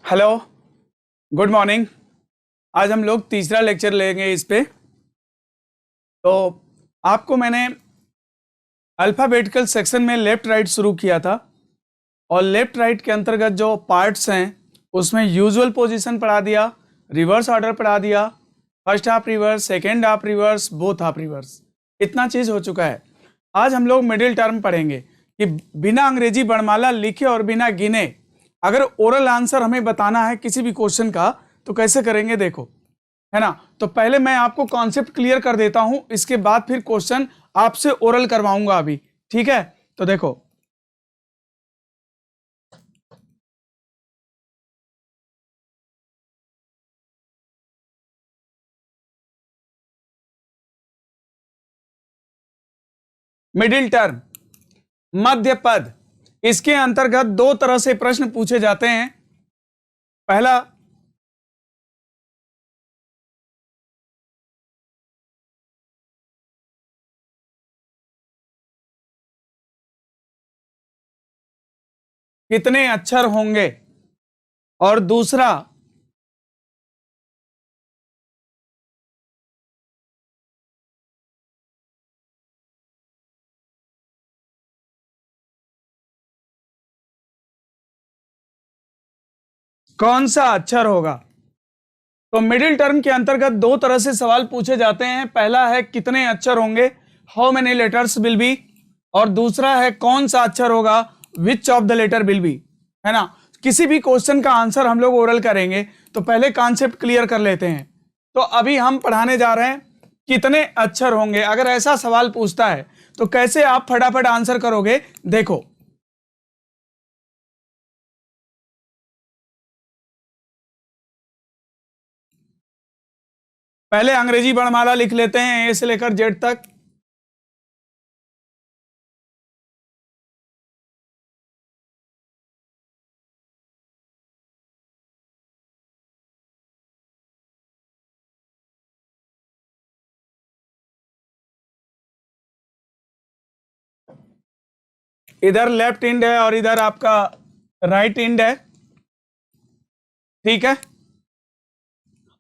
Hello, good morning. आज हम लोग तीसरा लेक्चर लेंगे इस पे। तो आपको मैंने अल्फ़ाबेटिकल सेक्शन में लेफ्ट राइट शुरू किया था और लेफ्ट राइट के अंतर्गत जो पार्ट्स हैं उसमें यूजुअल पोजीशन पढ़ा दिया, रिवर्स ऑर्डर पढ़ा दिया, first half reverse, second half reverse, both half reverse, इतना चीज़ हो चुका है। आज हम लोग मिडिल टर्म पढ़ेंगे कि बिना अंग्रेजी वर्णमाला लिखे और बिना गिने अगर ओरल आंसर हमें बताना है किसी भी क्वेश्चन का तो कैसे करेंगे, देखो, है ना। तो पहले मैं आपको कॉन्सेप्ट क्लियर कर देता हूं, इसके बाद फिर क्वेश्चन आपसे ओरल करवाऊंगा अभी, ठीक है। तो देखो, मिडिल टर्म, मध्य पद, इसके अंतर्गत दो तरह से प्रश्न पूछे जाते हैं। पहला, कितने अक्षर होंगे, और दूसरा, कौन सा अक्षर होगा। तो मिडिल टर्म के अंतर्गत दो तरह से सवाल पूछे जाते हैं। पहला है कितने अक्षर होंगे, how many letters will be, और दूसरा है कौन सा अक्षर होगा, which of the letter will be, है ना। किसी भी क्वेश्चन का आंसर हम लोग ओरल करेंगे तो पहले कॉन्सेप्ट क्लियर कर लेते हैं। तो अभी हम पढ़ाने जा रहे हैं कितने अक्षर होंगे। अगर ऐसा सवाल पूछता है तो कैसे आप फटाफट आंसर करोगे, देखो। पहले अंग्रेजी वर्णमाला लिख लेते हैं, ए से लेकर जेड तक। इधर लेफ्ट इंड है और इधर आपका राइट इंड है, ठीक है।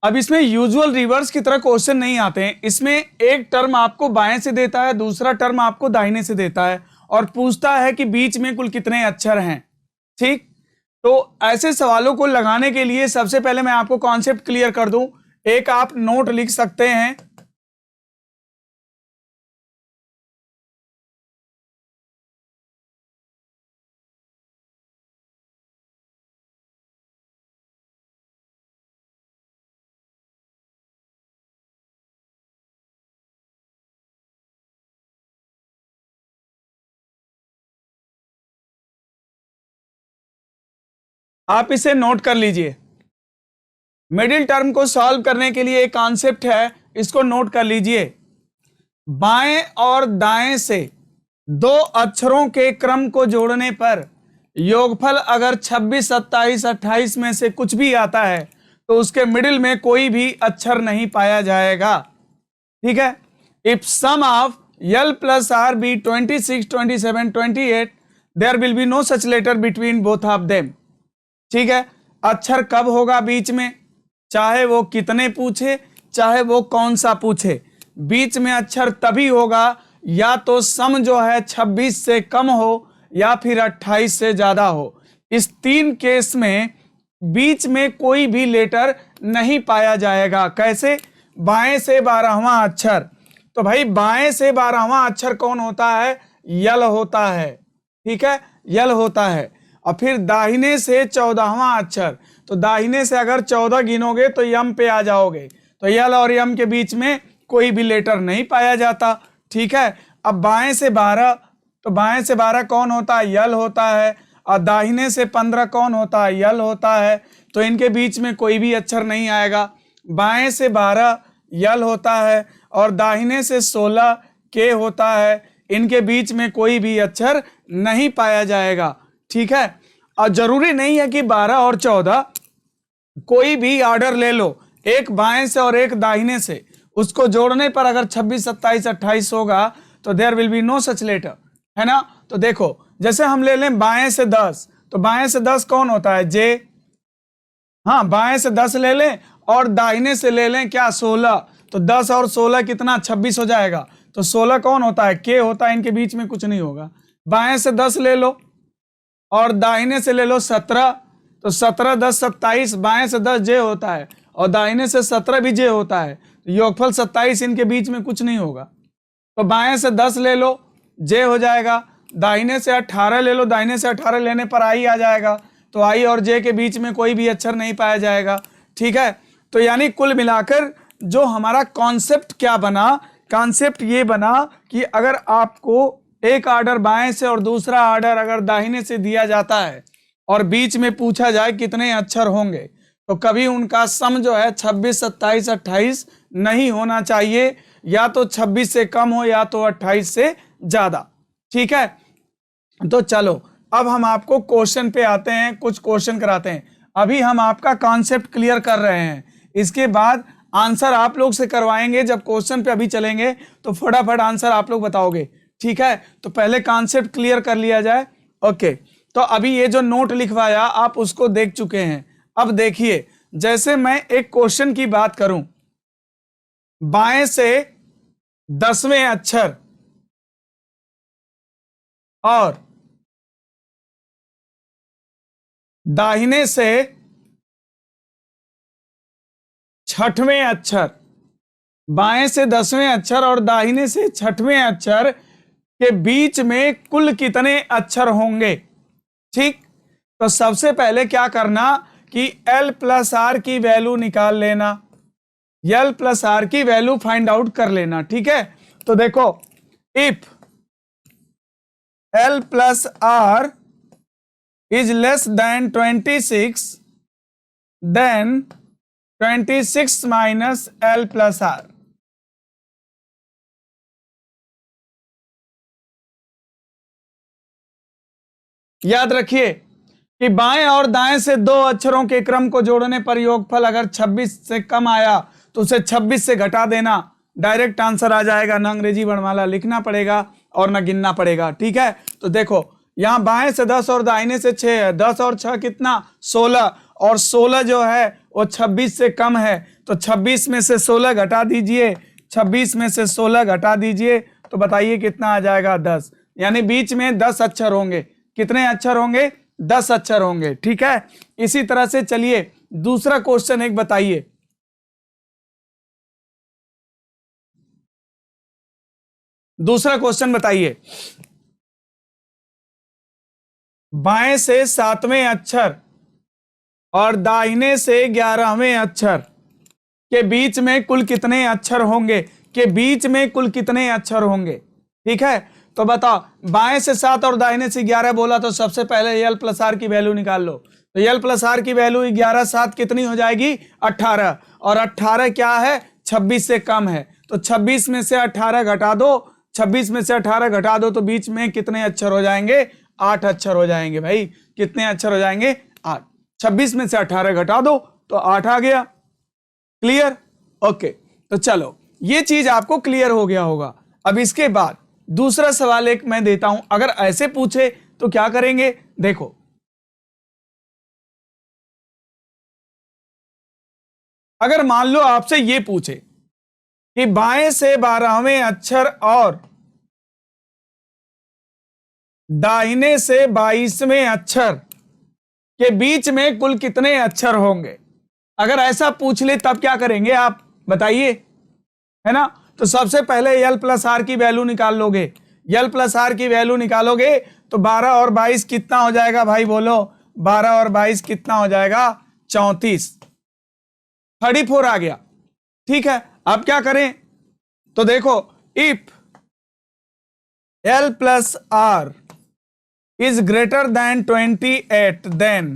अब इसमें यूजुअल रिवर्स की तरह क्वेश्चन नहीं आते हैं। इसमें एक टर्म आपको बाएं से देता है, दूसरा टर्म आपको दाहिने से देता है और पूछता है कि बीच में कुल कितने अक्षर हैं, ठीक। तो ऐसे सवालों को लगाने के लिए सबसे पहले मैं आपको कॉन्सेप्ट क्लियर कर दूं। एक आप नोट लिख सकते हैं, आप इसे नोट कर लीजिए। मिडिल टर्म को सॉल्व करने के लिए एक कॉन्सेप्ट है, इसको नोट कर लीजिए। बाएं और दाएं से दो अक्षरों के क्रम को जोड़ने पर योगफल अगर 26, 27, 28 में से कुछ भी आता है तो उसके मिडिल में कोई भी अक्षर नहीं पाया जाएगा, ठीक है। If sum of L plus R be 26, 27, 28, there will be no such letter between both of them, ठीक है। अक्षर कब होगा बीच में, चाहे वो कितने पूछे चाहे वो कौन सा पूछे, बीच में अक्षर तभी होगा या तो सम जो है 26 से कम हो या फिर 28 से ज्यादा हो। इस तीन केस में बीच में कोई भी लेटर नहीं पाया जाएगा। कैसे, बाएं से 12वां अक्षर, तो भाई बाएं से 12वां अक्षर कौन होता है, यल होता है, ठीक है, यल होता है। और फिर दाहिने से 14वां अक्षर, तो दाहिने से अगर 14 गिनोगे तो यम पे आ जाओगे, तो यल और यम के बीच में कोई भी लेटर नहीं पाया जाता, ठीक है। अब बाएं से 12, तो बाएं से 12 कौन होता है, यल होता है, और दाहिने से 15 कौन होता है, यल होता है, तो इनके बीच में कोई भी अक्षर नहीं आएगा। बाएं से 12 यल होता है और दाहिने से 16 के होता है, इनके बीच में कोई भी अक्षर नहीं पाया जाएगा, ठीक है। और जरूरी नहीं है कि 12 और 14 कोई भी ऑर्डर ले लो, एक बाएं से और एक दाहिने से, उसको जोड़ने पर अगर 26, 27, 28 होगा तो there will be no such letter, है ना। तो देखो, जैसे हम ले लें बाएं से 10, तो बाएं से 10 कौन होता है, जे, हाँ, बाएं से 10 ले लें और दाहिने से ले लें क्या 16, तो 10 और 16 कितना 26 हो जाएगा। तो 16 कौन होता है, के होता है, इनके बीच में कुछ नहीं होगा। बाएं से 10 ले लो और दाहिने से ले लो 17, तो 17 10 27, बाएं से 10 जे होता है और दाहिने से 17 भी जे होता है, तो योगफल 27, इनके बीच में कुछ नहीं होगा। तो बाएं से 10 ले लो, जे हो जाएगा, दाहिने से 18 ले लो, दाहिने से 18 लेने पर आई आ जाएगा, तो आई और जे के बीच में कोई भी अक्षर नहीं पाया जाएगा। ठीक है, तो यानी कुल मिलाकर जो हमारा कॉन्सेप्ट क्या बना, कॉन्सेप्ट ये बना कि अगर आपको एक ऑर्डर बाएं से और दूसरा ऑर्डर अगर दाहिने से दिया जाता है और बीच में पूछा जाए कितने अक्षर होंगे, तो कभी उनका सम जो है 26 27 28 नहीं होना चाहिए, या तो 26 से कम हो या तो 28 से ज्यादा। ठीक है, तो चलो अब हम आपको क्वेश्चन पे आते हैं, कुछ क्वेश्चन कराते हैं। अभी हम आपका कॉन्सेप्ट क्लियर कर रहे हैं, इसके बाद आंसर आप लोग से करवाएंगे। जब क्वेश्चन पे अभी चलेंगे तो फटाफट आंसर आप लोग बताओगे। ठीक है, तो पहले कॉन्सेप्ट क्लियर कर लिया जाए। ओके, तो अभी ये जो नोट लिखवाया आप उसको देख चुके हैं। अब देखिए, जैसे मैं एक क्वेश्चन की बात करूं, बाएं से 10वें अक्षर और दाहिने से 6वें अक्षर, बाएं से 10वें अक्षर और दाहिने से 6वें अक्षर के बीच में कुल कितने अक्षर होंगे। ठीक, तो सबसे पहले क्या करना कि L प्लस आर की वैल्यू निकाल लेना, L प्लस आर की वैल्यू फाइंड आउट कर लेना। ठीक है, तो देखो, if L plus R is less than 26, then 26 minus L plus R। याद रखिए कि बाएं और दाएं से दो अक्षरों के क्रम को जोड़ने पर योगफल अगर 26 से कम आया तो उसे 26 से घटा देना, डायरेक्ट आंसर आ जाएगा। न अंग्रेजी वर्णमाला लिखना पड़ेगा और न गिनना पड़ेगा। ठीक है, तो देखो यहां बाएं से 10 और दाहिने से 6 है, 10 और 6 कितना 16, और 16 जो है वो 26 से कम है, तो 26 में से 16 घटा दीजिए, 26 में से 16 घटा दीजिए, तो बताइए कितना आ जाएगा 10। यानी बीच में 10 अक्षर होंगे। कितने अक्षर होंगे, 10 अक्षर होंगे। ठीक है, इसी तरह से चलिए दूसरा क्वेश्चन एक बताइए। दूसरा क्वेश्चन बताइए, बाएं से 7वें अक्षर और दाहिने से 11वें अक्षर के बीच में कुल कितने अक्षर होंगे, के बीच में कुल कितने अक्षर होंगे। ठीक है, तो बताओ, बाएं से 7 और दाहिने से 11 बोला, तो सबसे पहले L प्लस आर की वैल्यू निकाल लो। तो L प्लस आर की वैल्यू 11 7 कितनी हो जाएगी 18, और 18 क्या है 26 से कम है, तो 26 में से 18 घटा दो, 26 में से 18 घटा दो, तो बीच में कितने अक्षर हो जाएंगे 8 अक्षर हो जाएंगे। भाई कितने अक्षर हो जाएंगे 8, 26 में से 18 घटा दो तो 8 आ गया। क्लियर, ओके, तो चलो ये चीज आपको क्लियर हो गया होगा। अब इसके बाद दूसरा सवाल एक मैं देता हूं, अगर ऐसे पूछे तो क्या करेंगे। देखो, अगर मान लो आपसे ये पूछे कि बाएं से 12वें अक्षर और दाहिने से 22वें अक्षर के बीच में कुल कितने अक्षर होंगे, अगर ऐसा पूछ ले तब क्या करेंगे आप बताइए, है ना। तो सबसे पहले L प्लस आर की वैल्यू निकाल लोगे। L प्लस आर की वैल्यू निकालोगे तो 12 और 22 कितना हो जाएगा भाई बोलो, 12 और 22 कितना हो जाएगा 34, 34 आ गया। ठीक है, अब क्या करें, तो देखो if L plus R is greater than 28, then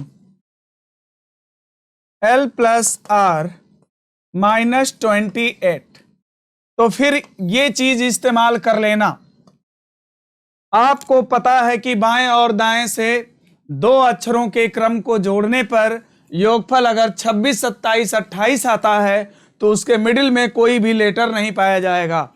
L plus R minus 28। तो फिर ये चीज इस्तेमाल कर लेना। आपको पता है कि बाएं और दाएं से दो अक्षरों के क्रम को जोड़ने पर योगफल अगर 26 27 28 आता है तो उसके मिडिल में कोई भी लेटर नहीं पाया जाएगा।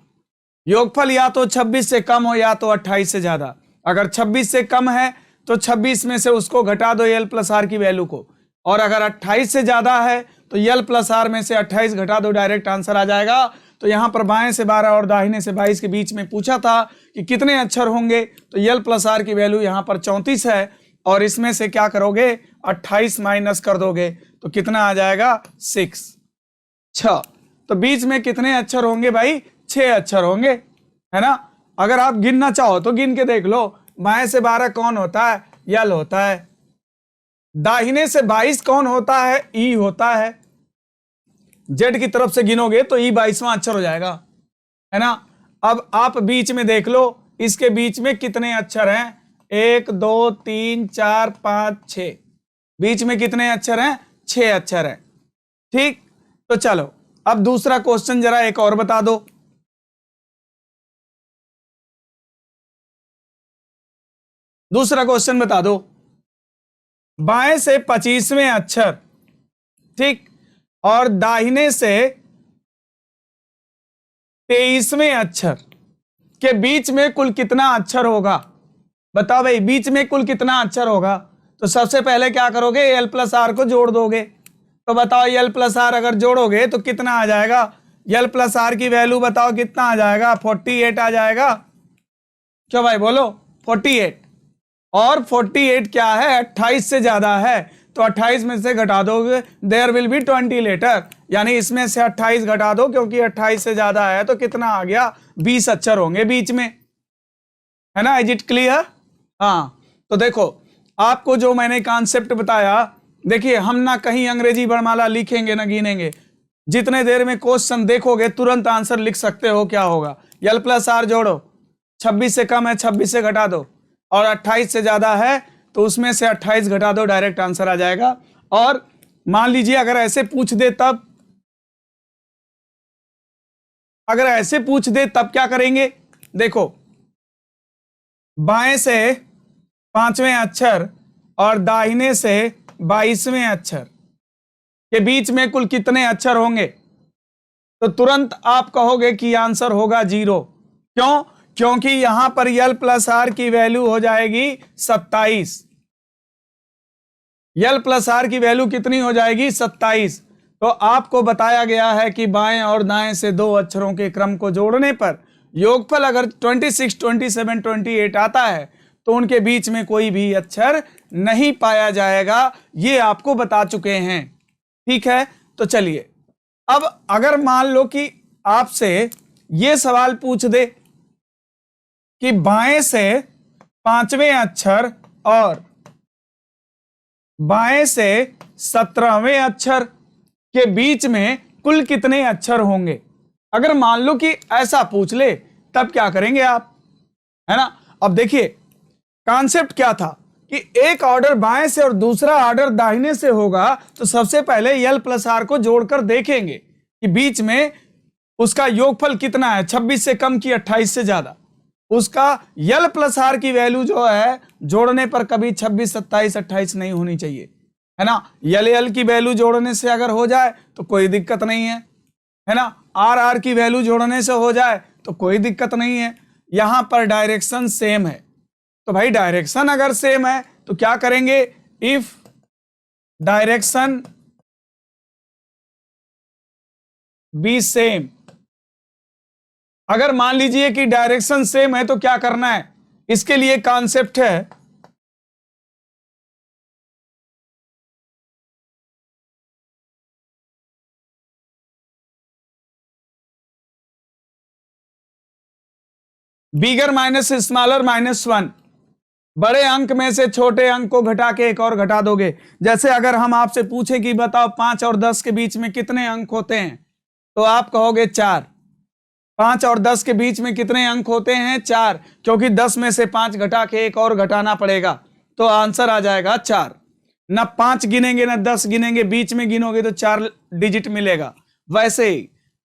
योगफल या तो 26 से कम हो या तो 28 से ज्यादा। अगर 26 से कम है तो 26 में से उसको घटा दो L प्लस आर की वैल्यू को, और अगर 28 से ज्यादा है तो यल प्लस आर में से 28 घटा दो, डायरेक्ट आंसर आ जाएगा। तो यहाँ पर बाएं से 12 और दाहिने से 22 के बीच में पूछा था कि कितने अक्षर होंगे, तो यल प्लस आर की वैल्यू यहाँ पर 34 है और इसमें से क्या करोगे 28 माइनस कर दोगे तो कितना आ जाएगा 6। तो बीच में कितने अक्षर होंगे भाई, 6 अक्षर होंगे, है ना। अगर आप गिनना चाहो तो गिन के देख लो। बाएं से 12 कौन होता है, यल होता है। दाहिने से 22 कौन होता है, ई होता है। जेड की तरफ से गिनोगे तो ई 22वां अक्षर हो जाएगा, है ना। अब आप बीच में देख लो, इसके बीच में कितने अक्षर हैं, 1 2 3 4 5 6। बीच में कितने अक्षर हैं, 6 अक्षर हैं। ठीक, तो चलो अब दूसरा क्वेश्चन जरा एक और बता दो। दूसरा क्वेश्चन बता दो। बाएं से 25वें अक्षर, ठीक, और दाहिने से 23वें अक्षर के बीच में कुल कितना अक्षर होगा। बताओ भाई, बीच में कुल कितना अक्षर होगा। तो सबसे पहले क्या करोगे, एल प्लस आर को जोड़ दोगे। तो बताओ एल प्लस आर अगर जोड़ोगे तो कितना आ जाएगा। एल प्लस आर की वैल्यू बताओ कितना आ जाएगा, 48 आ जाएगा। क्यों भाई बोलो, 48। और 48 क्या है, 28 से ज्यादा है, तो 28 में से घटा दोगे, देयर विल बी 20 लेटर, यानी इसमें से 28 घटा दो क्योंकि 28 से ज्यादा है, तो कितना आ गया, 20 अक्षर होंगे बीच में, है ना। Is it clear. हाँ, तो देखो आपको जो मैंने कॉन्सेप्ट बताया, देखिए हम ना कहीं अंग्रेजी वर्णमाला लिखेंगे ना गिनेंगे, जितने देर में क्वेश्चन देखोगे तुरंत आंसर लिख सकते हो। क्या होगा, एल प्लस आर जोड़ो, 26 से कम है 26 से घटा दो, और 28 से ज्यादा है तो उसमें से 28 घटा दो, डायरेक्ट आंसर आ जाएगा। और मान लीजिए अगर ऐसे पूछ दे तब, अगर ऐसे पूछ दे तब क्या करेंगे। देखो बाएं से 5वें अक्षर और दाहिने से 22वें अक्षर के बीच में कुल कितने अक्षर होंगे, तो तुरंत आप कहोगे कि आंसर होगा 0। क्यों, क्योंकि यहां पर यल प्लस आर की वैल्यू हो जाएगी 27। यल प्लस आर की वैल्यू कितनी हो जाएगी, 27। तो आपको बताया गया है कि बाएं और दाएं से दो अक्षरों के क्रम को जोड़ने पर योगफल अगर 26, 27, 28 आता है तो उनके बीच में कोई भी अक्षर नहीं पाया जाएगा। ये आपको बता चुके हैं, ठीक है। तो चलिए अब अगर मान लो कि आपसे ये सवाल पूछ दे कि बाएं से 5वें अक्षर और बाएं से 17वें अक्षर के बीच में कुल कितने अक्षर होंगे। अगर मान लो कि ऐसा पूछ ले तब क्या करेंगे आप, है ना। अब देखिए कॉन्सेप्ट क्या था कि एक ऑर्डर बाएं से और दूसरा ऑर्डर दाहिने से होगा, तो सबसे पहले यल प्लस आर को जोड़कर देखेंगे कि बीच में उसका योगफल कितना है, 26 से कम की 28 से ज्यादा। उसका यल प्लस आर की वैल्यू जो है जोड़ने पर कभी 26, 27, 28 नहीं होनी चाहिए, है ना। यल यल की वैल्यू जोड़ने से अगर हो जाए तो कोई दिक्कत नहीं है ना। आर आर की वैल्यू जोड़ने से हो जाए तो कोई दिक्कत नहीं है। यहां पर डायरेक्शन सेम है, तो भाई डायरेक्शन अगर सेम है तो क्या करेंगे, इफ डायरेक्शन बी सेम। अगर मान लीजिए कि डायरेक्शन सेम है तो क्या करना है, इसके लिए कॉन्सेप्ट है बिगर माइनस स्मॉलर -1। बड़े अंक में से छोटे अंक को घटा के एक और घटा दोगे। जैसे अगर हम आपसे पूछें कि बताओ 5 और 10 के बीच में कितने अंक होते हैं, तो आप कहोगे 4। 5 और 10 के बीच में कितने अंक होते हैं, 4, क्योंकि 10 में से 5 घटा के एक और घटाना पड़ेगा, तो आंसर आ जाएगा 4। ना 5 गिनेंगे ना 10 गिनेंगे, बीच में गिनोगे तो 4 डिजिट मिलेगा। वैसे ही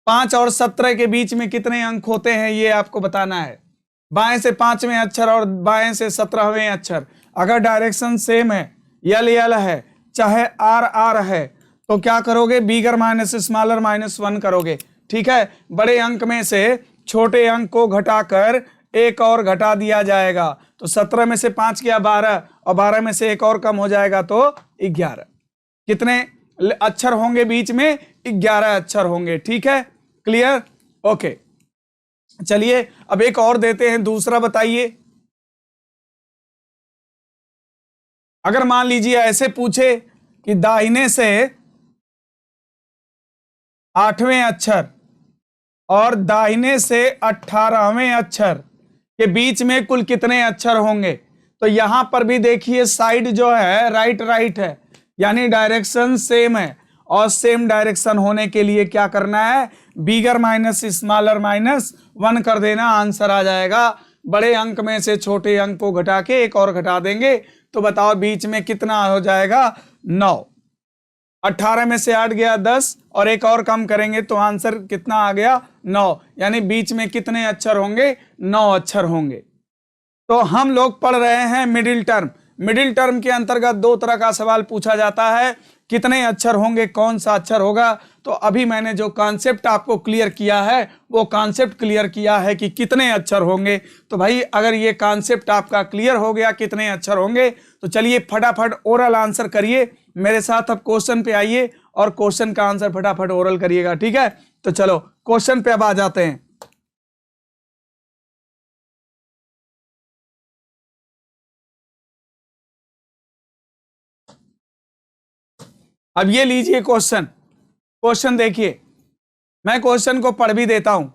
5 और 17 के बीच में कितने अंक होते हैं ये आपको बताना है। बाएं से 5वें अक्षर और बाएं से 17वें अक्षर, अगर डायरेक्शन सेम है, यल यल है, चाहे आर आर है, तो क्या करोगे, बिगर माइनस स्मॉलर -1 करोगे, ठीक है। बड़े अंक में से छोटे अंक को घटाकर एक और घटा दिया जाएगा, तो 17 में से 5 गया 12, और 12 में से एक और कम हो जाएगा तो 11। कितने अक्षर होंगे बीच में? 11 अक्षर होंगे। ठीक है, क्लियर, ओके। चलिए अब एक और देते हैं, दूसरा बताइए। अगर मान लीजिए ऐसे पूछे कि दाहिने से 8वें अक्षर और दाहिने से 18वें अक्षर के बीच में कुल कितने अक्षर होंगे? तो यहां पर भी देखिए साइड जो है राइट राइट है, यानी डायरेक्शन सेम है, और सेम डायरेक्शन होने के लिए क्या करना है? बिगर माइनस स्मॉलर माइनस 1 कर देना, आंसर आ जाएगा। बड़े अंक में से छोटे अंक को घटा के एक और घटा देंगे तो बताओ बीच में कितना हो जाएगा? 9। 18 में से 8 गया 10, और एक और कम करेंगे तो आंसर कितना आ गया? 9। यानी बीच में कितने अक्षर होंगे? 9 अक्षर होंगे। तो हम लोग पढ़ रहे हैं मिडिल टर्म। मिडिल टर्म के अंतर्गत 2 तरह का सवाल पूछा जाता है, कितने अक्षर होंगे, कौन सा अक्षर होगा। तो अभी मैंने जो कॉन्सेप्ट आपको क्लियर किया है वो कॉन्सेप्ट क्लियर किया है कि कितने अक्षर होंगे। तो भाई अगर ये कॉन्सेप्ट आपका क्लियर हो गया कितने अक्षर होंगे, तो चलिए फटाफट ओरल आंसर करिए मेरे साथ। अब क्वेश्चन पे आइए और क्वेश्चन का आंसर फटाफट ओरल करिएगा। ठीक है, तो चलो क्वेश्चन पे अब आ जाते हैं। अब ये लीजिए क्वेश्चन। क्वेश्चन देखिए, मैं क्वेश्चन को पढ़ भी देता हूं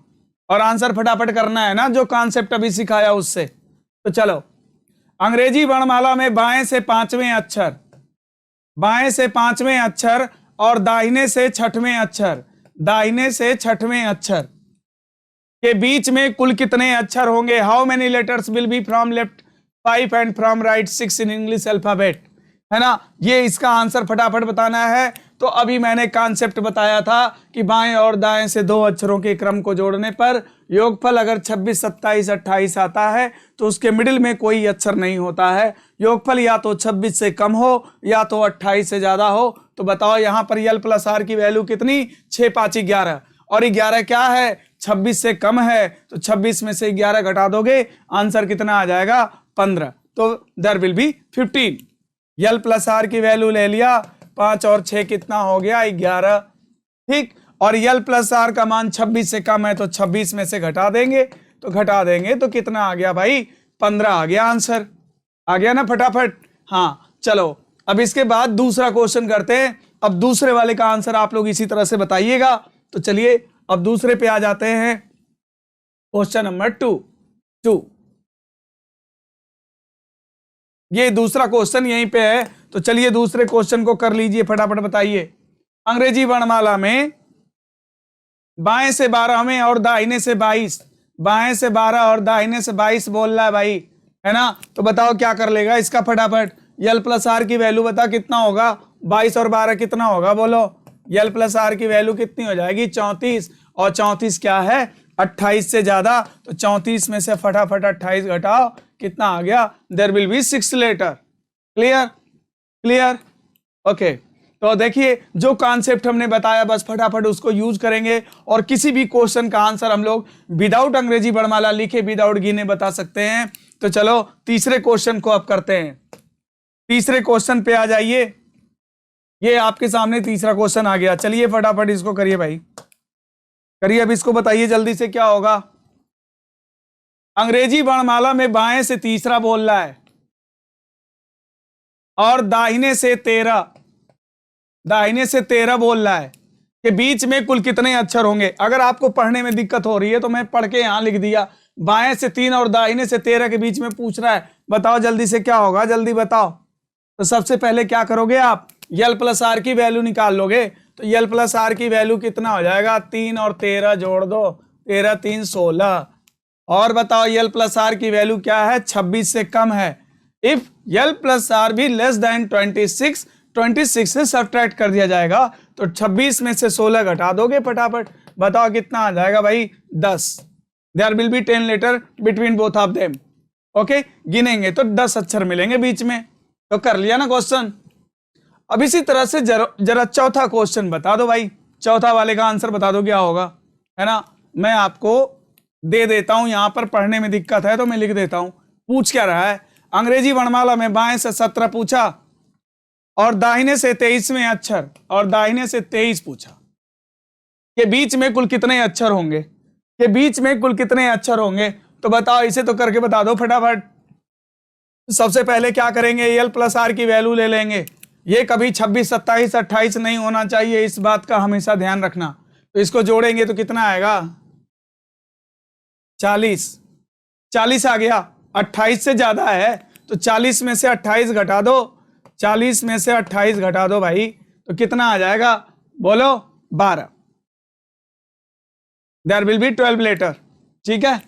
और आंसर फटाफट करना है ना, जो कॉन्सेप्ट अभी सिखाया उससे। तो चलो, अंग्रेजी वर्णमाला में बाएं से 5वें अक्षर, बाएं से 5वें अक्षर और दाहिने से 6वें अक्षर, दाहिने से 6वें अक्षर के बीच में कुल कितने अक्षर होंगे? How many letters will B from left 5 and from right 6 in English alphabet, है ना। ये इसका आंसर फटाफट बताना है। तो अभी मैंने कॉन्सेप्ट बताया था कि बाएं और दाएं से 2 अक्षरों के क्रम को जोड़ने पर योगफल अगर 26, 27, 28 आता है तो उसके मिडिल में कोई अक्षर नहीं होता है। योगफल या तो 26 से कम हो या तो 28 से ज्यादा हो। तो बताओ यहाँ पर यल प्लस आर की वैल्यू कितनी? 6 5 11, और 11 क्या है? 26 से कम है, तो 26 में से 11 घटा दोगे, आंसर कितना आ जाएगा? 15। तो there will be 15। L plus R की वैल्यू ले लिया, 5 और 6 कितना हो गया? 11। ठीक, और यल प्लस आर का मान 26 से कम है तो 26 में से घटा देंगे, तो घटा देंगे तो कितना आ गया भाई? 15 आ गया। आंसर आ गया ना फटाफट। हाँ चलो, अब इसके बाद दूसरा क्वेश्चन करते हैं। अब दूसरे वाले का आंसर आप लोग इसी तरह से बताइएगा। तो चलिए अब दूसरे पे आ जाते हैं, क्वेश्चन नंबर 2। ये दूसरा क्वेश्चन यहीं पे है, तो चलिए दूसरे क्वेश्चन को कर लीजिए, फटाफट बताइए। अंग्रेजी वर्णमाला में बाएं से 12वें और दाहिने से 22, बाएं से 12 और दाहिने से 22 बोल रहा है भाई, है ना। तो बताओ क्या कर लेगा इसका फटाफट? यल प्लस आर की वैल्यू बता कितना होगा? 22 और 12 कितना होगा बोलो? यल प्लस आर की वैल्यू कितनी हो जाएगी? 34, और 34 क्या है? 28 से ज्यादा। तो 34 में से फटाफट 28 घटाओ, कितना आ गया? There will be 6 letter. Clear clear, okay. तो देखिए जो कॉन्सेप्ट हमने बताया बस फटाफट उसको यूज करेंगे, और किसी भी क्वेश्चन का आंसर हम लोग विदाउट अंग्रेजी वर्णमाला लिखे, विदाउट गिने बता सकते हैं। तो चलो तीसरे क्वेश्चन को अब करते हैं। तीसरे क्वेश्चन पे आ जाइए। ये आपके सामने तीसरा क्वेश्चन आ गया। चलिए फटाफट इसको करिए भाई, करिए। अब इसको बताइए जल्दी से क्या होगा। अंग्रेजी वर्णमाला में बाएं से तीसरा बोल रहा है और दाहिने से 13, दाहिने से 13 बोल रहा है कि बीच में कुल कितने अक्षर होंगे। अगर आपको पढ़ने में दिक्कत हो रही है तो मैं पढ़ के यहां लिख दिया। बाएं से 3 और दाहिने से 13 के बीच में पूछ रहा है, बताओ जल्दी से क्या होगा, जल्दी बताओ। तो सबसे पहले क्या करोगे आप? यल प्लस आर की वैल्यू निकाल लोगे। तो यल प्लस आर की वैल्यू कितना हो जाएगा? 3 और 13 जोड़ दो, 13 3 16। और बताओ यल प्लस आर की वैल्यू क्या है? 26 से कम है। इफ यल प्लस आर भी लेस देन 26, 26 से सब्ट्रैक्ट कर दिया जाएगा, तो 26 में से 16 घटा दोगे फटाफट, बताओ कितना आ जाएगा भाई? 10। There will be 10 letter between both of them. Okay, गिनेंगे तो 10 अक्षर मिलेंगे बीच में। तो कर लिया ना क्वेश्चन। अब इसी तरह से जरा चौथा क्वेश्चन बता दो भाई, चौथा वाले का आंसर बता दो क्या होगा, है ना। मैं आपको दे देता हूं, यहां पर पढ़ने में दिक्कत है तो मैं लिख देता हूं। पूछ क्या रहा है? अंग्रेजी वर्णमाला में बाएं से 17 पूछा और दाहिने से 23वें अक्षर और दाहिने से 23 पूछा के बीच में कुल कितने अक्षर होंगे, के बीच में कुल कितने अक्षर होंगे, तो बताओ, इसे तो करके बता दो फटाफट। सबसे पहले क्या करेंगे, एल प्लस आर की वैल्यू ले लेंगे। ये कभी 26, 27, 28 नहीं होना चाहिए, इस बात का हमेशा ध्यान रखना। तो इसको जोड़ेंगे तो कितना आएगा, 40। 40 आ गया, 28 से ज्यादा है तो 40 में से 28 घटा दो, 40 में से 28 घटा दो भाई, तो कितना आ जाएगा, बोलो, 12। There will be 12 letter. ठीक है,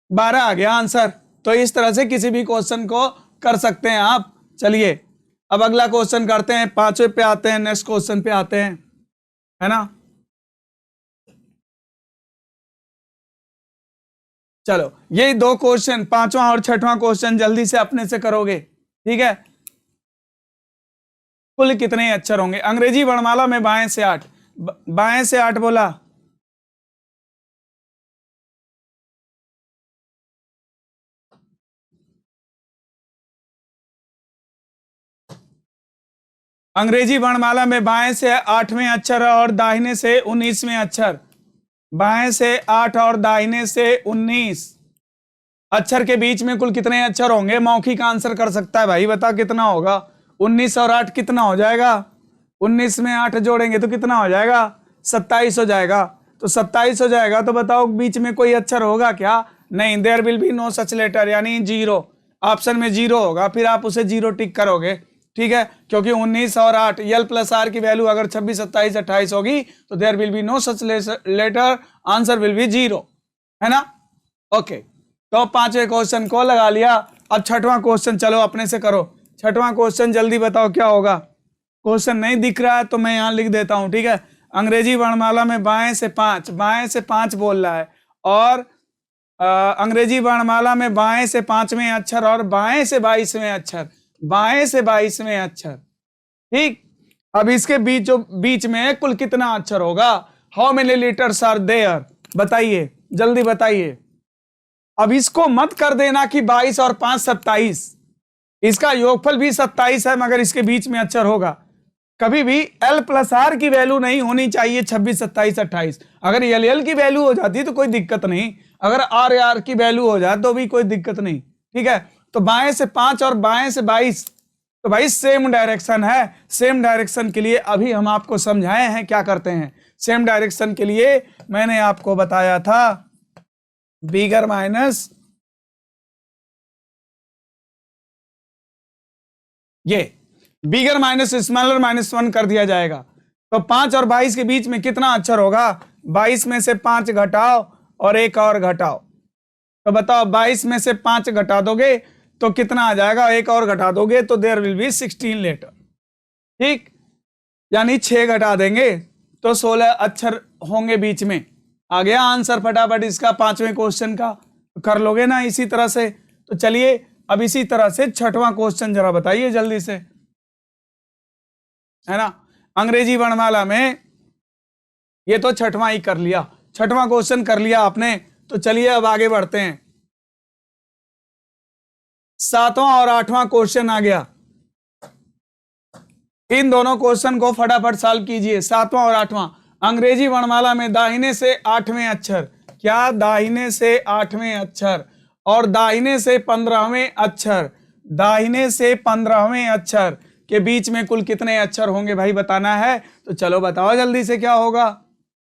12 आ गया आंसर। तो इस तरह से किसी भी क्वेश्चन को कर सकते हैं आप। चलिए अब अगला क्वेश्चन करते हैं, 5वें पे आते हैं, नेक्स्ट क्वेश्चन पे आते हैं, है ना। चलो ये 2 क्वेश्चन, 5वां और 6वां क्वेश्चन जल्दी से अपने से करोगे। ठीक है, कुल कितने अक्षर होंगे, अंग्रेजी वर्णमाला में बाएं से 8, बाएं से 8 बोला, अंग्रेजी वर्णमाला में बाएं से 8वें अक्षर और दाहिने से 19वें अक्षर, बाएं से 8 और दाहिने से 19 अक्षर के बीच में कुल कितने अक्षर होंगे। मौखिक आंसर कर सकता है भाई, बता कितना होगा। 19 और 8 कितना हो जाएगा, 19 में 8 जोड़ेंगे तो कितना हो जाएगा, 27 हो जाएगा। तो 27 हो जाएगा, तो बताओ बीच में कोई अक्षर होगा क्या, नहीं, there will be no such letter, यानी 0, ऑप्शन में 0 होगा, फिर आप उसे 0 टिक करोगे। ठीक है, क्योंकि 19 और 8, एल प्लस आर की वैल्यू अगर 26, 27, 28 होगी तो there will be no such letter, answer will be 0, है ना। ओके, तो 5वें क्वेश्चन को लगा लिया। अब 6वां क्वेश्चन चलो अपने से करो। 6वां क्वेश्चन जल्दी बताओ क्या होगा। क्वेश्चन नहीं दिख रहा है तो मैं यहां लिख देता हूं। ठीक है, अंग्रेजी वर्णमाला में बाएं से 5, बाएं से 5 बोल रहा है, और अंग्रेजी वर्णमाला में बाएं से 5वें अक्षर और बाएं से 22वें अक्षर, बाएं से 22वें अक्षर। ठीक, अब इसके बीच में कुल कितना अक्षर होगा, how many letters are there, बताइए, जल्दी बताइए। अब इसको मत कर देना कि 22 और 5 27, इसका योगफल भी 27 है, मगर इसके बीच में अक्षर होगा। कभी भी एल प्लस आर की वैल्यू नहीं होनी चाहिए 26, 27, 28। अगर एल की वैल्यू हो जाती तो कोई दिक्कत नहीं, अगर आर की वैल्यू हो जाए तो भी कोई दिक्कत नहीं। ठीक है, तो बाएं से 5 और बाएं से 22, तो भाई सेम डायरेक्शन है। सेम डायरेक्शन के लिए अभी हम आपको समझाए हैं क्या करते हैं। सेम डायरेक्शन के लिए मैंने आपको बताया था बिगर माइनस, ये बिगर माइनस स्मॉलर -1 कर दिया जाएगा। तो 5 और 22 के बीच में कितना अक्षर होगा, 22 में से 5 घटाओ और एक और घटाओ, तो बताओ 22 में से 5 घटा दोगे तो कितना आ जाएगा, एक और घटा दोगे तो देयर विल बी 16 लेटर। ठीक, यानी 6 घटा देंगे तो 16 अक्षर होंगे बीच में। आ गया आंसर फटाफट इसका 5वें क्वेश्चन का, कर लोगे ना इसी तरह से। तो चलिए अब इसी तरह से 6वां क्वेश्चन जरा बताइए जल्दी से, है ना। अंग्रेजी वर्णमाला में ये तो 6वां ही कर लिया, 6वां क्वेश्चन कर लिया आपने। तो चलिए अब आगे बढ़ते हैं, 7वां और 8वां क्वेश्चन आ गया। इन दोनों क्वेश्चन को फटाफट सॉल्व कीजिए। 7वां और 8वां, अंग्रेजी वर्णमाला में दाहिने से 8वें अक्षर, क्या, दाहिने से 8वें अक्षर और दाहिने से 15वें अक्षर, दाहिने से 15वें अक्षर के बीच में कुल कितने अक्षर होंगे भाई बताना है। तो चलो बताओ जल्दी से क्या होगा,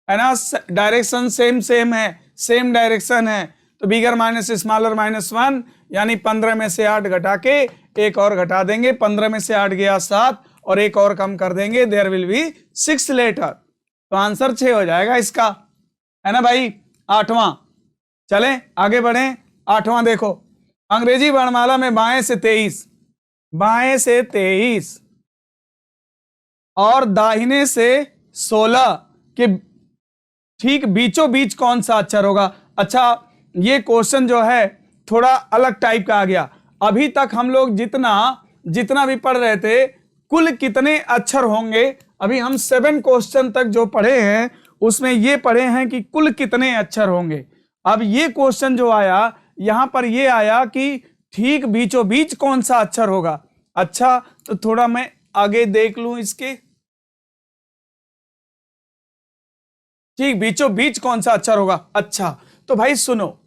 है ना। डायरेक्शन सेम है, सेम डायरेक्शन है, तो बिगर माइनस स्मॉलर -1, यानी 15 में से 8 घटा के एक और घटा देंगे, 15 में से 8 गया 7 और एक और कम कर देंगे, देयर विल बी 6 लेटर। तो आंसर 6 हो जाएगा इसका, है ना भाई। 8वां, चलें आगे बढ़ें। 8वां देखो, अंग्रेजी वर्णमाला में बाएं से 23, बाएं से 23 और दाहिने से 16 के ठीक बीचों बीच कौन सा अक्षर होगा। अच्छा, ये क्वेश्चन जो है थोड़ा अलग टाइप का आ गया। अभी तक हम लोग जितना भी पढ़ रहे थे कुल कितने अक्षर होंगे, अभी हम 7 क्वेश्चन तक जो पढ़े हैं उसमें ये पढ़े हैं कि कुल कितने अक्षर होंगे। अब ये क्वेश्चन जो आया यहां पर ये आया कि ठीक बीचों बीच कौन सा अक्षर होगा। अच्छा, तो थोड़ा मैं आगे देख लूं इसके। ठीक, बीचों बीच कौन सा अक्षर होगा? अच्छा, तो भाई सुनो,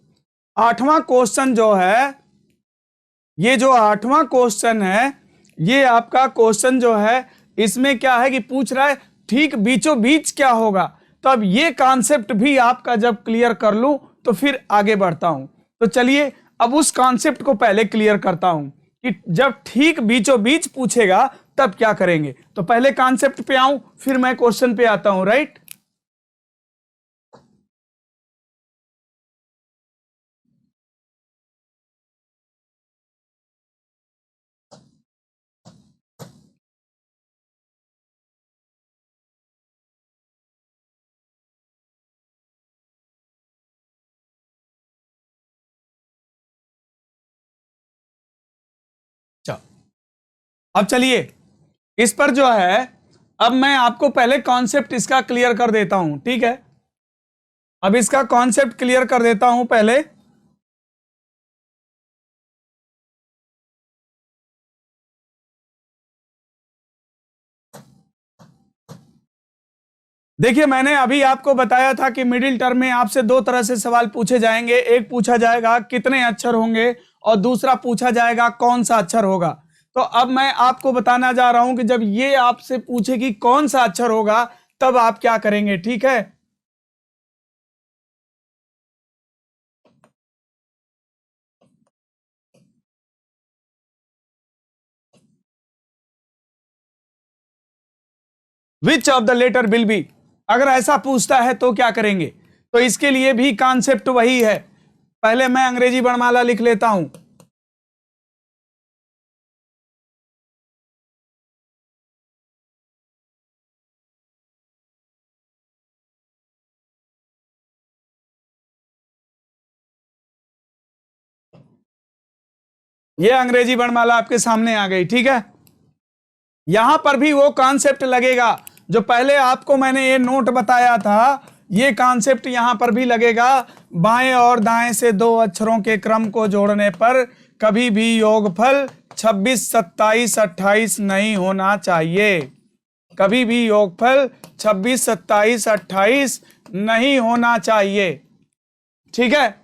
आठवां क्वेश्चन जो है, ये जो आठवां क्वेश्चन है, ये आपका क्वेश्चन जो है, इसमें क्या है कि पूछ रहा है ठीक बीचों बीच क्या होगा। तो अब ये कॉन्सेप्ट भी आपका जब क्लियर कर लूं तो फिर आगे बढ़ता हूं। तो चलिए अब उस कॉन्सेप्ट को पहले क्लियर करता हूं कि जब ठीक बीचों बीच पूछेगा तब क्या करेंगे। तो पहले कॉन्सेप्ट पे आऊं, फिर मैं क्वेश्चन पे आता हूं, राइट। अब चलिए इस पर जो है, अब मैं आपको पहले कॉन्सेप्ट इसका क्लियर कर देता हूं, ठीक है। अब इसका कॉन्सेप्ट क्लियर कर देता हूं पहले। देखिए मैंने अभी आपको बताया था कि मिडिल टर्म में आपसे दो तरह से सवाल पूछे जाएंगे। एक पूछा जाएगा कितने अक्षर होंगे और दूसरा पूछा जाएगा कौन सा अक्षर होगा। तो अब मैं आपको बताना जा रहा हूं कि जब ये आपसे पूछे कि कौन सा अक्षर होगा तब आप क्या करेंगे, ठीक है। Which of the letter will be, अगर ऐसा पूछता है तो क्या करेंगे। तो इसके लिए भी कॉन्सेप्ट वही है। पहले मैं अंग्रेजी वर्णमाला लिख लेता हूं। ये अंग्रेजी वर्णमाला आपके सामने आ गई, ठीक है। यहां पर भी वो कॉन्सेप्ट लगेगा जो पहले आपको मैंने ये नोट बताया था, ये कॉन्सेप्ट यहां पर भी लगेगा। बाएं और दाएं से दो अक्षरों के क्रम को जोड़ने पर कभी भी योगफल 26, 27, 28 नहीं होना चाहिए। कभी भी योगफल 26, 27, 28 नहीं होना चाहिए, ठीक है।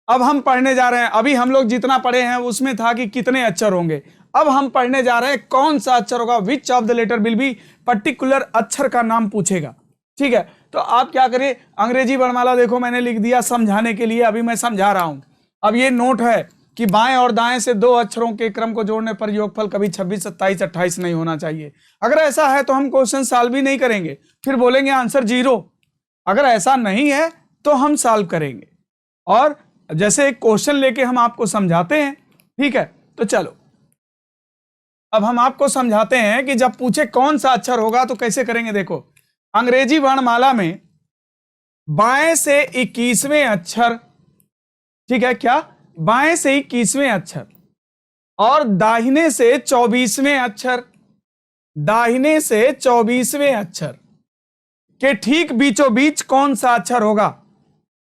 अब हम पढ़ने जा रहे हैं, अभी हम लोग जितना पढ़े हैं उसमें था कि कितने अक्षर होंगे। अब हम पढ़ने जा रहे हैं कौन सा अक्षर होगा, which of the letter will be, particular अक्षर का नाम पूछेगा, ठीक है। तो आप क्या करिए, अंग्रेजी वर्णमाला देखो मैंने लिख दिया समझाने के लिए, अभी मैं समझा रहा हूं। अब ये नोट है कि बाएं और दाएं से दो अक्षरों के क्रम को जोड़ने पर योगफल कभी 26, 27, 28 नहीं होना चाहिए। अगर ऐसा है तो हम क्वेश्चन सॉल्व भी नहीं करेंगे, फिर बोलेंगे आंसर 0। अगर ऐसा नहीं है तो हम सॉल्व करेंगे और जैसे एक क्वेश्चन लेके हम आपको समझाते हैं, ठीक है। तो चलो अब हम आपको समझाते हैं कि जब पूछे कौन सा अक्षर होगा तो कैसे करेंगे। देखो अंग्रेजी वर्णमाला में बाएं से 21वें अक्षर, ठीक है, क्या बाएं से 21वें अक्षर और दाहिने से 24वें अक्षर, दाहिने से 24वें अक्षर के ठीक बीचों बीच कौन सा अक्षर होगा,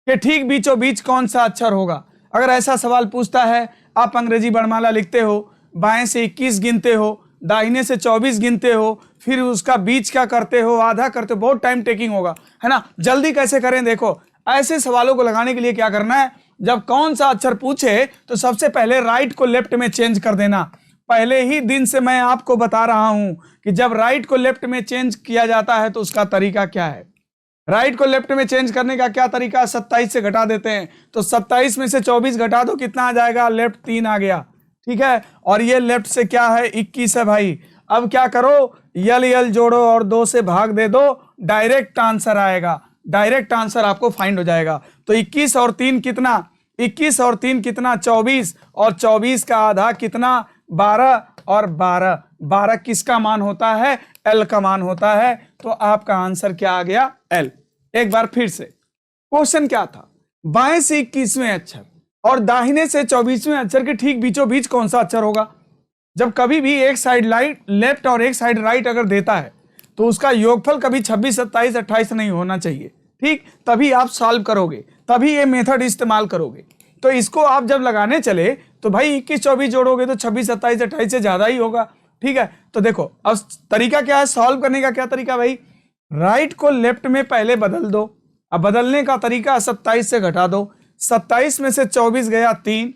के ठीक बीचों बीच कौन सा अक्षर होगा। अगर ऐसा सवाल पूछता है, आप अंग्रेजी वर्णमाला लिखते हो, बाएं से 21 गिनते हो, दाहिने से 24 गिनते हो, फिर उसका बीच क्या करते हो, आधा करते हो, बहुत टाइम टेकिंग होगा, है ना। जल्दी कैसे करें, देखो ऐसे सवालों को लगाने के लिए क्या करना है, जब कौन सा अक्षर पूछे तो सबसे पहले राइट को लेफ्ट में चेंज कर देना। पहले ही दिन से मैं आपको बता रहा हूं कि जब राइट को लेफ्ट में चेंज किया जाता है तो उसका तरीका क्या है। राइट को लेफ्ट में चेंज करने का क्या तरीका, 27 से घटा देते हैं, तो 27 में से 24 घटा दो, कितना आ जाएगा, लेफ्ट 3 आ गया, ठीक है। और ये लेफ्ट से क्या है, 21 है भाई। अब क्या करो, यल यल जोड़ो और 2 से भाग दे दो, डायरेक्ट आंसर आएगा, डायरेक्ट आंसर आपको फाइंड हो जाएगा। तो 21 और 3 कितना, 21 और 3 कितना, 24, और 24 का आधा कितना, 12, और 12, 12 किसका मान होता है, एल का मान होता है। तो आपका आंसर क्या आ गया, एल। एक बार फिर से क्वेश्चन क्या था, बाएं से 21वें अक्षर और दाहिने से 24वें अक्षर के ठीक बीचों बीच कौन सा अक्षर होगा। जब कभी भी एक साइड लाइट लेफ्ट और एक साइड राइट अगर देता है तो उसका योगफल कभी 26, 27, 28 नहीं होना चाहिए, ठीक। तभी आप सॉल्व करोगे, तभी ये मेथड इस्तेमाल करोगे। तो इसको आप जब लगाने चले तो भाई 21 24 जोड़ोगे तो 26 27 28 से ज्यादा ही होगा। ठीक है, तो देखो अब तरीका क्या है सॉल्व करने का, क्या तरीका भाई, राइट को लेफ्ट में पहले बदल दो। अब बदलने का तरीका 27 से घटा दो, 27 में से 24 गया 3,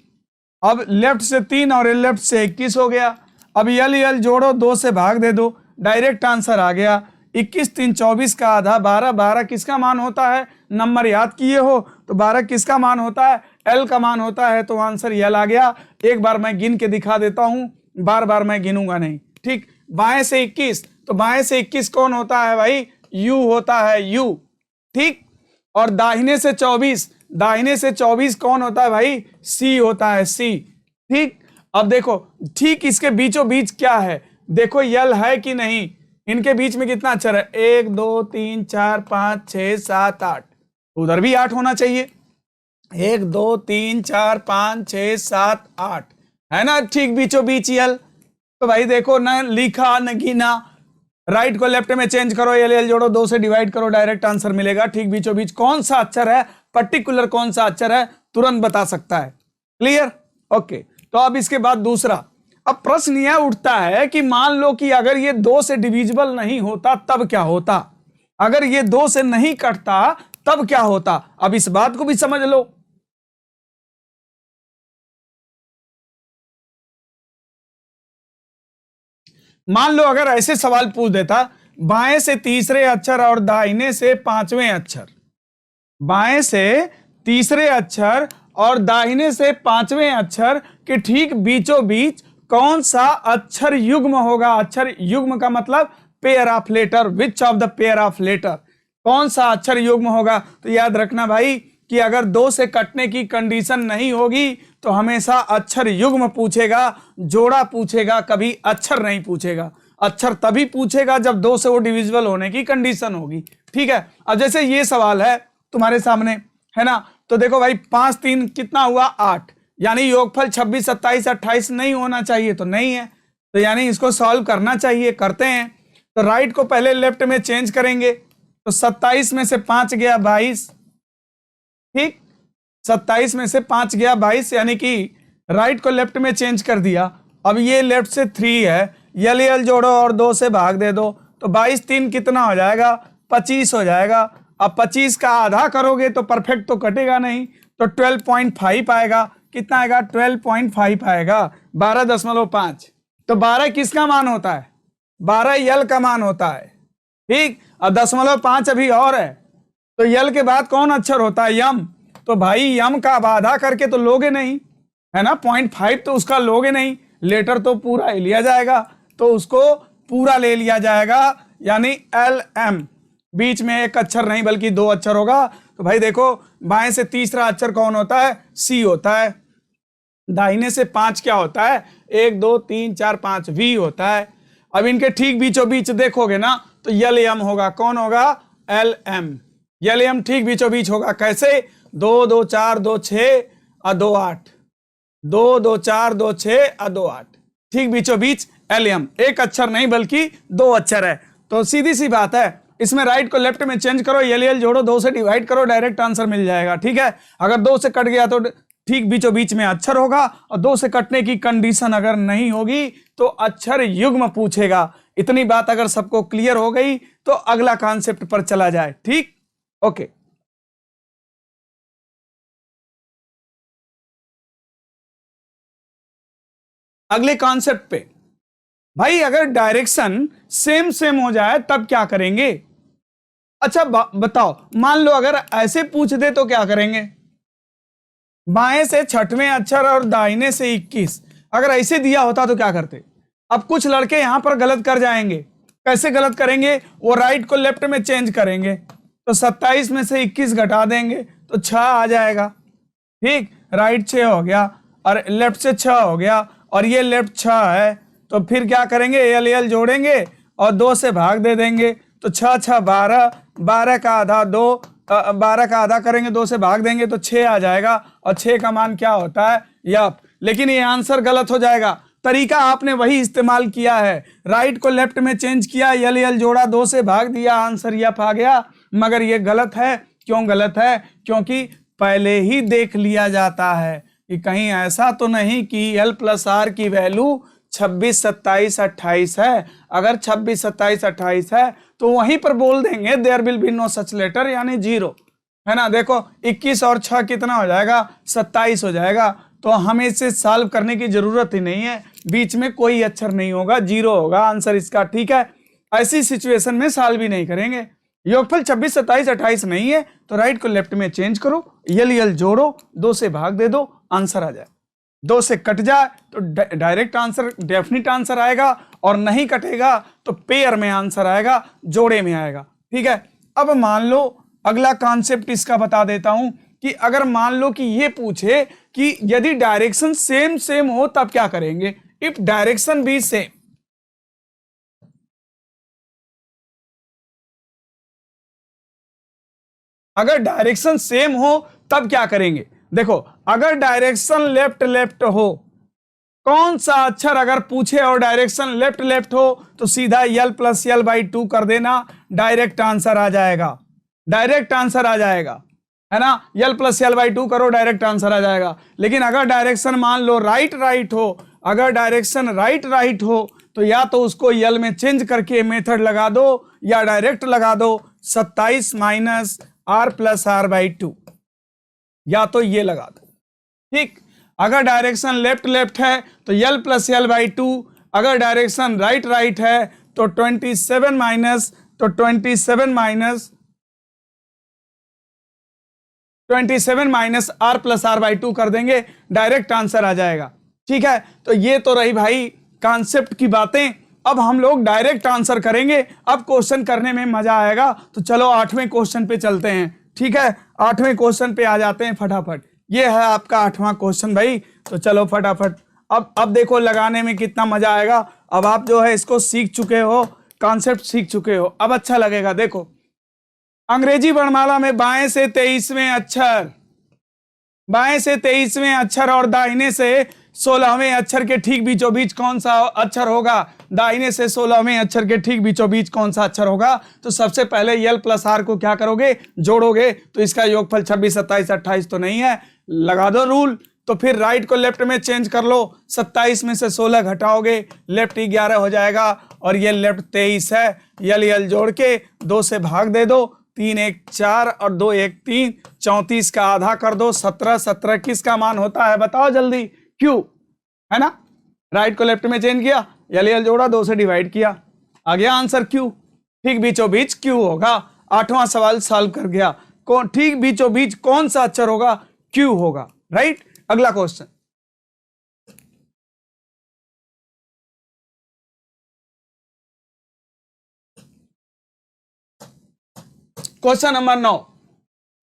अब लेफ्ट से 3 और लेफ्ट से 21 हो गया। अब यल जोड़ो, 2 से भाग दे दो, डायरेक्ट आंसर आ गया। 21 3 24 का आधा 12, 12 किसका मान होता है, नंबर याद किए हो तो 12 किसका मान होता है, एल का मान होता है, तो आंसर यल आ गया। एक बार मैं गिन के दिखा देता हूं, बार बार मैं गिनूंगा नहीं। ठीक, बाएं से 21, तो बाएं से 21 कौन होता है भाई, यू होता है, यू। ठीक, और दाहिने से 24, दाहिने से 24 कौन होता है भाई, सी होता है, सी। ठीक, अब देखो ठीक इसके बीचों बीच क्या है, देखो यल है कि नहीं, इनके बीच में कितना अक्षर है, 1 2 3 4 5 6 7 8, उधर भी 8 होना चाहिए, 1 2 3 4 5 6 7 8 है ना, ठीक बीचों बीच यल। तो भाई देखो न लिखा न गिना, राइट को लेफ्ट में चेंज करो, यल जोड़ो, 2 से डिवाइड करो, डायरेक्ट आंसर मिलेगा। ठीक बीचों बीच कौन सा अक्षर है, पर्टिकुलर कौन सा अक्षर है, तुरंत बता सकता है। Clear, okay. तो अब इसके बाद दूसरा, अब प्रश्न यह उठता है कि मान लो कि अगर ये 2 से डिविजिबल नहीं होता तब क्या होता, अगर ये 2 से नहीं कटता तब क्या होता। अब इस बात को भी समझ लो। मान लो अगर ऐसे सवाल पूछ देता, बाएं से तीसरे अक्षर और दाहिने से पांचवें अक्षर, बाएं से तीसरे अक्षर और दाहिने से पांचवें अक्षर के ठीक बीचों बीच कौन सा अक्षर युग्म होगा, अक्षर युग्म का मतलब pair of letter, which of the pair of letter, कौन सा अक्षर युग्म होगा। तो याद रखना भाई कि अगर 2 से कटने की कंडीशन नहीं होगी तो हमेशा अक्षर युग्म पूछेगा, जोड़ा पूछेगा, कभी अक्षर नहीं पूछेगा। अक्षर तभी पूछेगा जब 2 से वो डिविजिबल होने की कंडीशन होगी। ठीक है, अब जैसे ये सवाल है तुम्हारे सामने, है ना, तो देखो भाई 5 3 कितना हुआ 8, यानी योगफल 26 27 28 नहीं होना चाहिए, तो नहीं है, तो यानी इसको सॉल्व करना चाहिए, करते हैं। तो राइट को पहले लेफ्ट में चेंज करेंगे, तो 27 में से 5 गया 22, ठीक, 27 में से 5 गया 22, यानी कि राइट को लेफ्ट में चेंज कर दिया। अब ये लेफ्ट से 3 है, यल जोड़ो और 2 से भाग दे दो, तो 22 3 कितना हो जाएगा, 25 हो जाएगा। अब 25 का आधा करोगे तो परफेक्ट तो कटेगा नहीं, तो 12.5 आएगा, कितना आएगा 12.5 आएगा, 12.5। तो 12 किसका मान होता है, 12 यल का मान होता है। ठीक, अब 0.5 अभी और है, तो यल के बाद कौन अक्षर होता है, यम, तो भाई यम का आधा करके तो लोगे नहीं, है ना, 0.5 तो उसका लोगे नहीं, लेटर तो पूरा ही लिया जाएगा, तो उसको पूरा ले लिया जाएगा, यानी एल एम, बीच में एक अक्षर नहीं बल्कि 2 अक्षर होगा। तो भाई देखो बाएं से तीसरा अक्षर कौन होता है, सी होता है, दाहिने से 5 क्या होता है, 1 2 3 4 5 वी होता है। अब इनके ठीक बीचों बीच देखोगे ना तो यल एम होगा, कौन होगा, एल एम, यल एम ठीक बीचों बीच होगा, कैसे, 2 2 4 2 6 और 2 8, 2 2 4 2 6 और 2 8, ठीक बीचों बीच एल एम, एक अक्षर नहीं बल्कि 2 अक्षर है। तो सीधी सी बात है, इसमें राइट को लेफ्ट में चेंज करो, यल जोड़ो, 2 से डिवाइड करो, डायरेक्ट आंसर मिल जाएगा। ठीक है, अगर 2 से कट गया तो ठीक बीचों बीच में अक्षर होगा, और 2 से कटने की कंडीशन अगर नहीं होगी तो अक्षर युग्म पूछेगा। इतनी बात अगर सबको क्लियर हो गई तो अगला कॉन्सेप्ट पर चला जाए। ठीक, ओके। अगले कॉन्सेप्ट पे भाई, अगर डायरेक्शन सेम सेम हो जाए तब क्या करेंगे। अच्छा बताओ, मान लो अगर ऐसे पूछ दे तो क्या करेंगे, बाएं से 6वें अक्षर और दाहिने से 21, अगर ऐसे दिया होता तो क्या करते। अब कुछ लड़के यहां पर गलत कर जाएंगे, कैसे गलत करेंगे, वो राइट को लेफ्ट में चेंज करेंगे, तो 27 में से 21 घटा देंगे तो 6 आ जाएगा। ठीक, राइट 6 हो गया और लेफ्ट से 6 हो गया, और ये लेफ्ट 6 है, तो फिर क्या करेंगे, यल जोड़ेंगे और 2 से भाग दे देंगे, तो 6 6 12, 12 का आधा 2, 12 का आधा करेंगे, 2 से भाग देंगे तो 6 आ जाएगा, और 6 का मान क्या होता है, यप। लेकिन ये आंसर गलत हो जाएगा, तरीका आपने वही इस्तेमाल किया है, राइट को लेफ्ट में चेंज किया, यल जोड़ा, 2 से भाग दिया, आंसर यप आ गया। मगर ये गलत है, क्यों गलत है, क्योंकि पहले ही देख लिया जाता है, कि कहीं ऐसा तो नहीं कि L प्लस आर की वैल्यू 26, 27, 28 है। अगर 26, 27, 28 है तो वहीं पर बोल देंगे there will be no such letter, यानी 0, है ना। देखो 21 और 6 कितना हो जाएगा, 27 हो जाएगा। तो हमें इसे सॉल्व करने की जरूरत ही नहीं है, बीच में कोई अक्षर नहीं होगा, 0 होगा आंसर इसका, ठीक है। ऐसी सिचुएशन में सॉल्व भी नहीं करेंगे। योगफल 26, 27, 28 नहीं है तो राइट को लेफ्ट में चेंज करो, यल जोड़ो, 2 से भाग दे दो, आंसर आ जाए। 2 से कट जाए तो डायरेक्ट आंसर, डेफिनेट आंसर आएगा, और नहीं कटेगा तो पेयर में आंसर आएगा, जोड़े में आएगा, ठीक है। अब मान लो अगला कॉन्सेप्ट इसका बता देता हूं कि अगर मान लो कि ये पूछे कि यदि डायरेक्शन सेम सेम हो तब क्या करेंगे। इफ डायरेक्शन बी सेम, अगर डायरेक्शन सेम हो तब क्या करेंगे। देखो अगर डायरेक्शन लेफ्ट लेफ्ट हो, कौन सा अक्षर अगर पूछे और डायरेक्शन लेफ्ट लेफ्ट हो तो सीधा यल प्लस यल बाई 2 कर देना, डायरेक्ट आंसर आ जाएगा, डायरेक्ट आंसर आ जाएगा, है ना। यल प्लस यल बाई 2 करो, डायरेक्ट आंसर आ जाएगा। लेकिन अगर डायरेक्शन मान लो राइट राइट हो, अगर डायरेक्शन राइट राइट हो तो या तो उसको यल में चेंज करके मेथड लगा दो या डायरेक्ट लगा दो, 27 minus R plus R by 2, या तो ये लगा दो, ठीक। अगर डायरेक्शन लेफ्ट लेफ्ट है तो यल प्लस यल बाई 2, अगर डायरेक्शन राइट राइट है तो 27 minus 27 minus R plus R by 2 कर देंगे, डायरेक्ट आंसर आ जाएगा, ठीक है। तो ये तो रही भाई कॉन्सेप्ट की बातें। अब हम लोग डायरेक्ट आंसर करेंगे, अब क्वेश्चन करने में मजा आएगा। तो चलो 8वें क्वेश्चन पे चलते हैं, ठीक है। 8वें क्वेश्चन पे आ जाते हैं फटाफट। ये है आपका 8वां क्वेश्चन भाई, तो चलो फटाफट। अब देखो लगाने में कितना मजा आएगा। अब आप जो है इसको सीख चुके हो, कॉन्सेप्ट सीख चुके हो, अब अच्छा लगेगा। देखो अंग्रेजी वर्णमाला में बाएं से 23वें अक्षर, बाएं से 23वें अक्षर और दाहिने से 16वें अक्षर के ठीक बीचों बीच कौन सा अक्षर होगा। दाहिने से 16वें अक्षर के ठीक बीचों बीच कौन सा अक्षर होगा। तो सबसे पहले यल प्लस आर को क्या करोगे, जोड़ोगे। तो इसका योगफल 26, 27, 28 तो नहीं है, लगा दो रूल। तो फिर राइट को लेफ्ट में चेंज कर लो, 27 में से 16 घटाओगे, लेफ्ट 11 हो जाएगा और ये लेफ्ट 23 है। यल जोड़ के 2 से भाग दे दो, 3 1 4 और 2 1 3, 34 का आधा कर दो, 17, 17 किसका मान होता है बताओ जल्दी, क्यू, है ना। राइट को लेफ्ट में चेंज किया, यल जोड़ा, 2 से डिवाइड किया, आ गया आंसर क्यू। ठीक बीचों बीच क्यू होगा। 8वां सवाल सॉल्व कर गया। कौन ठीक बीचों बीच कौन सा अक्षर होगा, क्यू होगा, राइट। अगला क्वेश्चन, क्वेश्चन नंबर 9,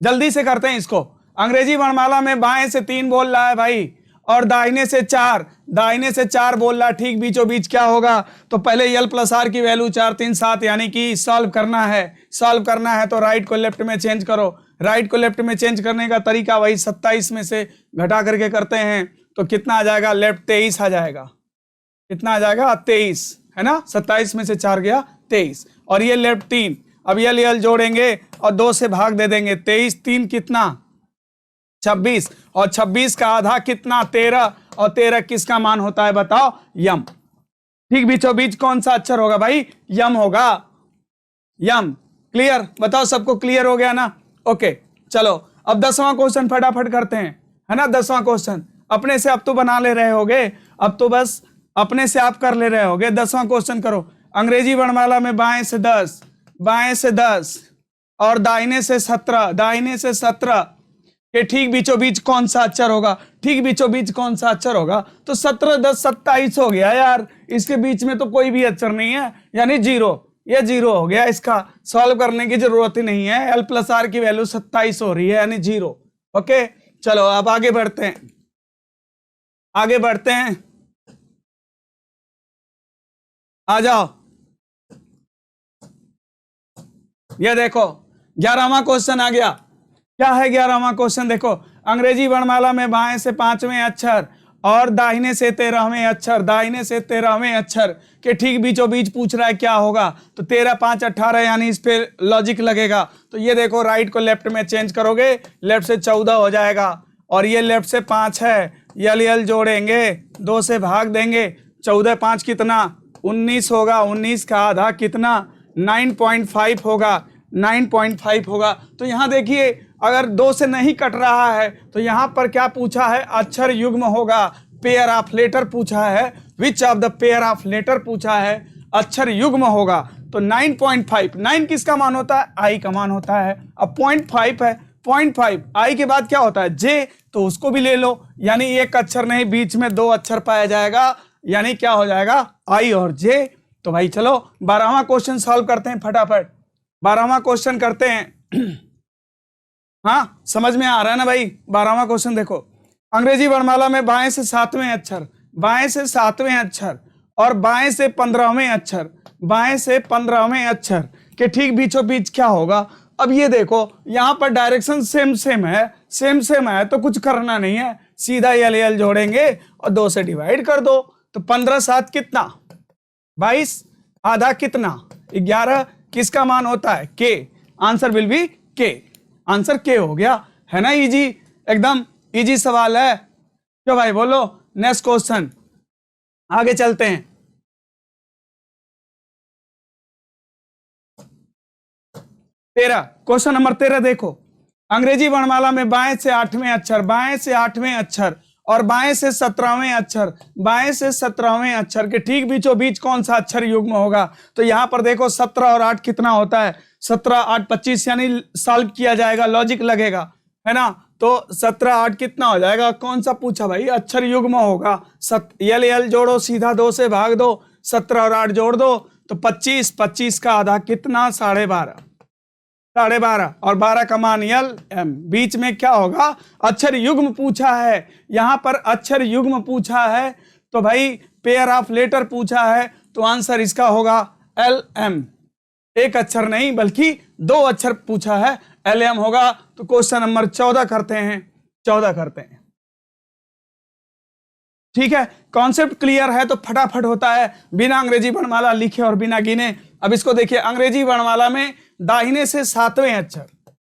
जल्दी से करते हैं इसको। अंग्रेजी वर्णमाला में बाएं से 3 बोल रहा है भाई और दाहिने से 4, दाहिने से 4 बोल रहा है, ठीक बीचों बीच क्या होगा। तो पहले यल प्लस आर की वैल्यू 4 3 7 यानी कि सॉल्व करना है। सॉल्व करना है तो राइट को लेफ्ट में चेंज करो। राइट को लेफ्ट में चेंज करने का तरीका वही 27 में से घटा करके करते हैं। तो कितना आ जाएगा, लेफ्ट 23 आ जाएगा। कितना आ जाएगा, 23, है ना। 27 में से 4 गया 23 और ये लेफ्ट 3। अब यल जोड़ेंगे और 2 से भाग दे देंगे। 23 3 कितना, 26, और 26 का आधा कितना, 13, और 13 किसका मान होता है बताओ, यम। ठीक बीचों बीच कौन सा अक्षर होगा भाई, यम होगा, यम। क्लियर, बताओ सबको क्लियर हो गया ना। ओके चलो अब 10वां क्वेश्चन फटाफट करते हैं, है ना। 10वां क्वेश्चन अपने से अब तो बना ले रहे होगे, अब तो बस अपने से आप कर ले रहे होगे। 10वां क्वेश्चन करो। अंग्रेजी वर्णमाला में बाएं से 10, बाएं से 10 और दाहिने से 17, दाहिने से 17 के ठीक बीचों बीच कौन सा अक्षर होगा। ठीक बीचों बीच कौन सा अक्षर होगा, तो 17 10 27 हो गया यार। इसके बीच में तो कोई भी अक्षर नहीं है, यानी 0। ये 0 हो गया, इसका सॉल्व करने की जरूरत ही नहीं है। एल प्लस आर की वैल्यू 27 हो रही है, यानी 0। ओके चलो अब आगे बढ़ते हैं, आगे बढ़ते हैं, आ जाओ। ये देखो 11वां क्वेश्चन आ गया। क्या है 11वां क्वेश्चन, देखो अंग्रेजी वर्णमाला में बाएं से 5वें अक्षर और दाहिने से 13वें अक्षर, दाहिने से 13वें अक्षर के ठीक बीचों बीच पूछ रहा है क्या होगा। तो 13 5 18 यानी इस पे लॉजिक लगेगा। तो ये देखो राइट को लेफ्ट में चेंज करोगे, लेफ्ट से 14 हो जाएगा और ये लेफ्ट से 5 है, यल यल जोड़ेंगे, 2 से भाग देंगे, 14 5 कितना 19 होगा, 19 का आधा कितना 9.5 होगा, 9.5 होगा। तो यहाँ देखिए अगर 2 से नहीं कट रहा है तो यहाँ पर क्या पूछा है, अक्षर युग्म होगा, पेयर ऑफ लेटर पूछा है, which of the pair of letter पूछा है, अक्षर युग्म होगा। तो 9.5, 9 किसका मान होता है, आई का मान होता है। अब 0.5 है, 0.5 आई के बाद क्या होता है, जे, तो उसको भी ले लो, यानी एक अक्षर नहीं बीच में 2 अक्षर पाया जाएगा, यानी क्या हो जाएगा, आई और जे। तो भाई चलो 12वां क्वेश्चन सॉल्व करते हैं फटाफट, 12वां क्वेश्चन करते हैं। हाँ समझ में आ रहा है ना भाई। 12वां क्वेश्चन देखो, अंग्रेजी वर्णमाला में बाएं से 7वें अक्षर, बाएं से 7वें अक्षर और बाएं से 15वें अक्षर, बाएं से 15वें अक्षर के ठीक बीचों बीच क्या होगा। अब ये देखो यहाँ पर डायरेक्शन सेम सेम है, सेम सेम है, तो कुछ करना नहीं है, सीधा यल यल जोड़ेंगे और 2 से डिवाइड कर दो। तो 15 7 कितना 22, आधा कितना 11, किसका मान होता है, के, आंसर विल बी के, आंसर के हो गया, है ना। इजी, एकदम इजी सवाल है, क्यों भाई बोलो। नेक्स्ट क्वेश्चन आगे चलते हैं। 13, क्वेश्चन नंबर 13 देखो, अंग्रेजी वर्णमाला में बाएं से 8वें अक्षर, बाएं से 8वें अक्षर और बाएं से 17वें अक्षर, बाएं से 17वें अक्षर के ठीक बीचों बीच कौन सा अक्षर युग्म होगा। तो यहां पर देखो 17 और 8 कितना होता है, 17 8 25, यानी सॉल्व किया जाएगा, लॉजिक लगेगा, है ना। तो 17 8 कितना हो जाएगा, कौन सा पूछा भाई, अक्षर युग्म होगा। यल यल जोड़ो, सीधा 2 से भाग दो, 17 और 8 जोड़ दो तो 25, 25 का आधा कितना 12.5, 12.5 और 12 का मान यल एम, बीच में क्या होगा, अक्षर युग्म पूछा है, यहां पर अक्षर युग्म पूछा है, तो भाई पेयर ऑफ लेटर पूछा है, तो आंसर इसका होगा एल एम, एक अक्षर नहीं बल्कि 2 अक्षर पूछा है, एल एम होगा। तो क्वेश्चन नंबर 14 करते हैं, 14 करते हैं, ठीक है। कॉन्सेप्ट क्लियर है तो फटाफट होता है, बिना अंग्रेजी वर्णमाला लिखे और बिना गिने। अब इसको देखिए, अंग्रेजी वर्णमाला में दाहिने से 7वें अक्षर,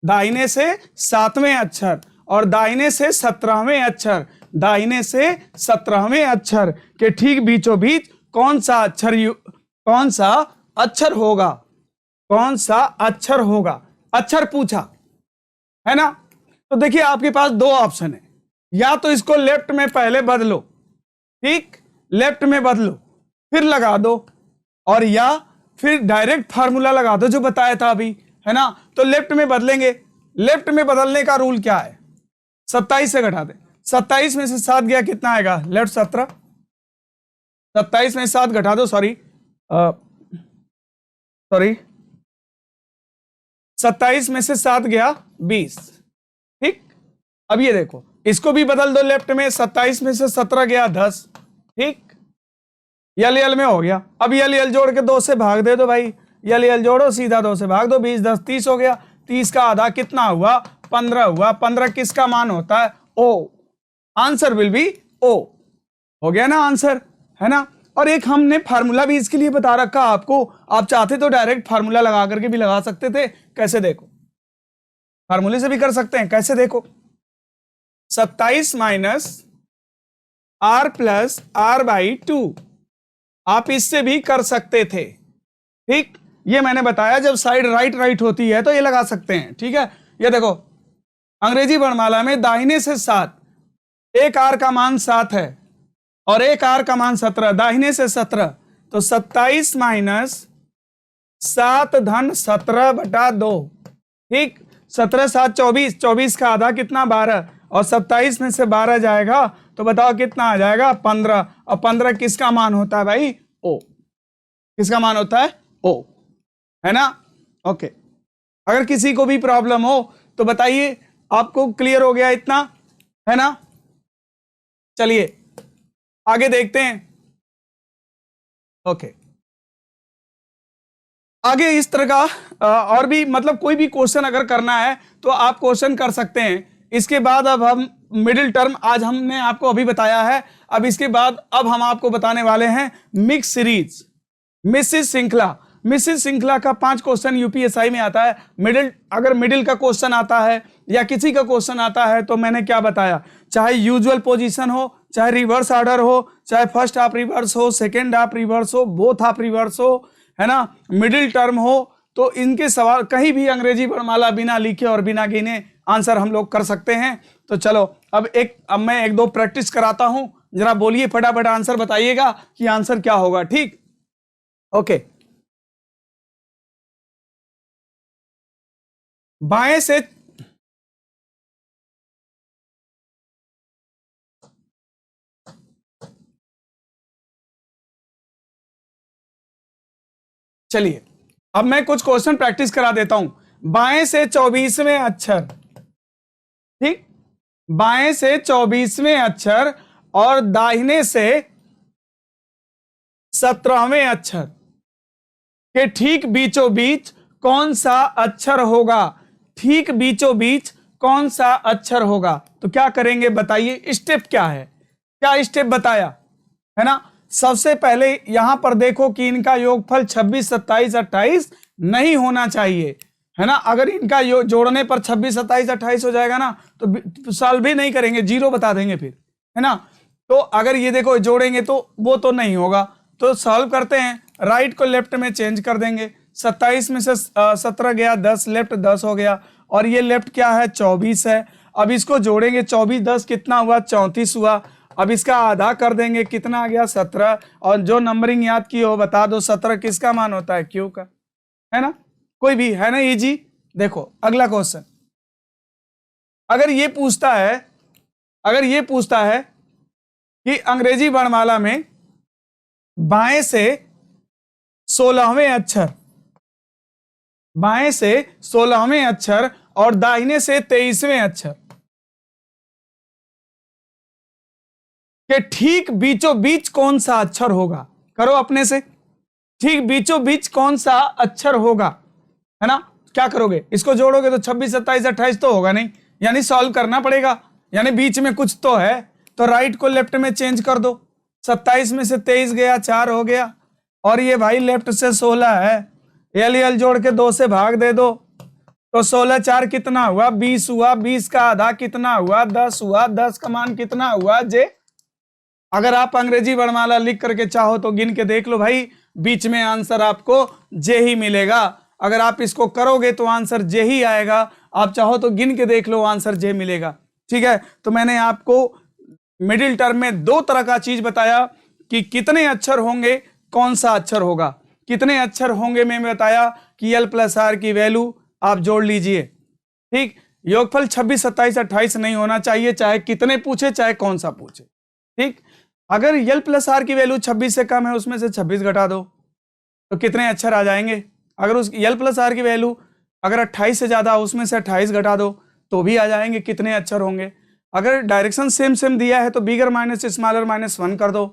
दाहिने से 7वें अक्षर और दाहिने से 17वें अक्षर, दाहिने से 17वें अक्षर के ठीक बीचों बीच कौन सा अक्षर होगा, कौन सा अक्षर होगा, अक्षर पूछा है ना। तो देखिए आपके पास 2 ऑप्शन है, या तो इसको लेफ्ट में पहले बदलो, ठीक, लेफ्ट में बदलो फिर लगा दो, और या फिर डायरेक्ट फार्मूला लगा दो जो बताया था अभी, है ना। तो लेफ्ट में बदलेंगे, लेफ्ट में बदलने का रूल क्या है, 27 से घटा दे, 27 में से 7 गया कितना आएगा, लेफ्ट 17, 27 में 7 घटा दो, सॉरी 27 में से 7 गया 20, ठीक। अब ये देखो इसको भी बदल दो लेफ्ट में, 27 में से 17 गया 10, ठीक, यल यल में हो गया। अब यल यल जोड़ के 2 से भाग दे दो भाई, यल यल जोड़ो, सीधा 2 से भाग दो, 20 10 30 हो गया, 30 का आधा कितना हुआ 15 हुआ, 15 किसका मान होता है, ओ, आंसर विल बी ओ, हो गया ना आंसर, है ना। और एक हमने फार्मूला भी इसके लिए बता रखा आपको, आप चाहते तो डायरेक्ट फार्मूला लगा करके भी लगा सकते थे, कैसे देखो, फार्मूले से भी कर सकते हैं, कैसे देखो, 27 minus R plus R by 2, आप इससे भी कर सकते थे, ठीक। ये मैंने बताया जब साइड राइट राइट होती है तो ये लगा सकते हैं, ठीक है। ये देखो अंग्रेजी वर्णमाला में दाहिने से 7, एक आर का मान 7 है और एक आर का मान 17, दाहिने से 17, तो 27 माइनस 7 धन 17 बटा 2, ठीक, 17 7 24, 24 का आधा कितना 12, और 27 में से 12 जाएगा तो बताओ कितना आ जाएगा 15, और 15 किसका मान होता है भाई, ओ, किसका मान होता है, ओ, है ना। ओके, अगर किसी को भी प्रॉब्लम हो तो बताइए, आपको क्लियर हो गया इतना, है ना। चलिए आगे देखते हैं। ओके, आगे इस तरह का और भी, मतलब कोई भी क्वेश्चन अगर करना है तो आप क्वेश्चन कर सकते हैं। इसके बाद अब हम मिडिल टर्म, आज हमने आपको अभी बताया है, अब इसके बाद अब हम आपको बताने वाले हैं मिक्स सीरीज, मिसिस श्रृंखला। मिसिस श्रृंखला का 5 क्वेश्चन यूपीएसआई में आता है। मिडिल, अगर मिडिल का क्वेश्चन आता है या किसी का क्वेश्चन आता है तो मैंने क्या बताया, चाहे यूजुअल पोजीशन हो, चाहे रिवर्स ऑर्डर हो, चाहे फर्स्ट हाफ रिवर्स हो, सेकेंड हाफ रिवर्स हो, बोथ हाफ रिवर्स हो, है ना, मिडिल टर्म हो, तो इनके सवाल कहीं भी अंग्रेजी वर्णमाला बिना लिखे और बिना गिने आंसर हम लोग कर सकते हैं। तो चलो अब मैं एक दो प्रैक्टिस कराता हूं, जरा बोलिए फटाफट आंसर बताइएगा कि आंसर क्या होगा। ठीक, ओके। बाएं से चलिए अब मैं कुछ क्वेश्चन प्रैक्टिस करा देता हूं। बाएं से 24वें अक्षर, ठीक, बाएं से 24वें अक्षर और दाहिने से 17वें अक्षर के ठीक बीचों बीच कौन सा अक्षर होगा? ठीक बीचों बीच कौन सा अक्षर होगा? तो क्या करेंगे बताइए, स्टेप क्या है, क्या स्टेप बताया है ना। सबसे पहले यहां पर देखो कि इनका योगफल 26, 27, 28 नहीं होना चाहिए, है ना। अगर इनका जोड़ने पर 26, 27, 28 हो जाएगा ना तो सॉल्व भी नहीं करेंगे, जीरो बता देंगे फिर, है ना। तो अगर ये देखो जोड़ेंगे तो वो तो नहीं होगा, तो सॉल्व करते हैं, राइट को लेफ्ट में चेंज कर देंगे। 27 में से 17 गया, 10 लेफ्ट 10 हो गया, और ये लेफ्ट क्या है 24 है। अब इसको जोड़ेंगे, 24 10 कितना हुआ 34 हुआ। अब इसका आधा कर देंगे, कितना आ गया 17, और जो नंबरिंग याद की हो बता दो 17 किसका मान होता है, क्यू का, है ना, कोई भी, है ना, इजी। देखो अगला क्वेश्चन, अगर ये पूछता है कि अंग्रेजी वर्णमाला में बाएं से 16वें अक्षर और दाहिने से 23वें अक्षर के ठीक बीचों बीच कौन सा अक्षर होगा? करो अपने से, ठीक बीचों बीच कौन सा अक्षर होगा, है ना। क्या करोगे, इसको जोड़ोगे तो 26, 27, 28 तो होगा नहीं, यानी सॉल्व करना पड़ेगा, यानी बीच में कुछ तो है। तो राइट को लेफ्ट में चेंज कर दो, 27 में से 23 गया, 4 हो गया, और ये भाई लेफ्ट से 16 है, एल जोड़ के 2 से भाग दे दो, तो 16 4 कितना हुआ 20 हुआ, 20 का आधा कितना हुआ 10 हुआ, 10 का मान कितना हुआ जे। अगर आप अंग्रेजी वर्णमाला लिख करके चाहो तो गिन के देख लो भाई, बीच में आंसर आपको जे ही मिलेगा। अगर आप इसको करोगे तो आंसर जे ही आएगा, आप चाहो तो गिन के देख लो आंसर जे मिलेगा। ठीक है, तो मैंने आपको मिडिल टर्म में दो तरह का चीज बताया कि कितने अक्षर होंगे, कौन सा अक्षर होगा, कितने अक्षर होंगे मैं बताया कि एल प्लस आर की वैल्यू आप जोड़ लीजिए। ठीक, योगफल 26, 27, 28 नहीं होना चाहिए, चाहे कितने पूछे चाहे कौन सा पूछे। ठीक, अगर एल प्लस आर की वैल्यू 26 से कम है उसमें से 26 घटा दो तो कितने अक्षर आ जाएंगे। अगर उस एल प्लस आर की वैल्यू अगर 28 से ज्यादा उसमें से 28 घटा दो तो भी आ जाएंगे, कितने अक्षर होंगे। अगर डायरेक्शन सेम सेम दिया है तो बिगर माइनस स्मॉलर -1 कर दो,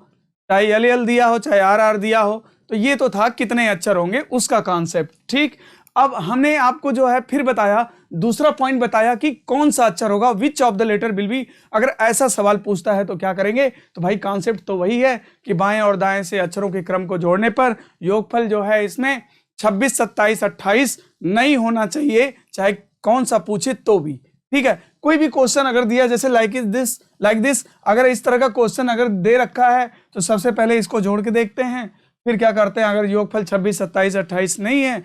चाहे एल दिया हो चाहे आर दिया हो। तो ये तो था कितने अक्षर होंगे उसका कॉन्सेप्ट। ठीक, अब हमने आपको जो है फिर बताया, दूसरा पॉइंट बताया कि कौन सा अक्षर होगा, which of the letter will be. अगर ऐसा सवाल पूछता है तो क्या करेंगे, तो भाई कॉन्सेप्ट तो वही है कि बाएं और दाएं से अक्षरों के क्रम को जोड़ने पर योगफल जो है इसमें 26, 27, 28 नहीं होना चाहिए, चाहे कौन सा पूछे तो भी। ठीक है, कोई भी क्वेश्चन अगर दिया जैसे लाइक दिस, अगर इस तरह का क्वेश्चन अगर दे रखा है तो सबसे पहले इसको जोड़ के देखते हैं, फिर क्या करते हैं, अगर योगफल 26, 27, 28 नहीं है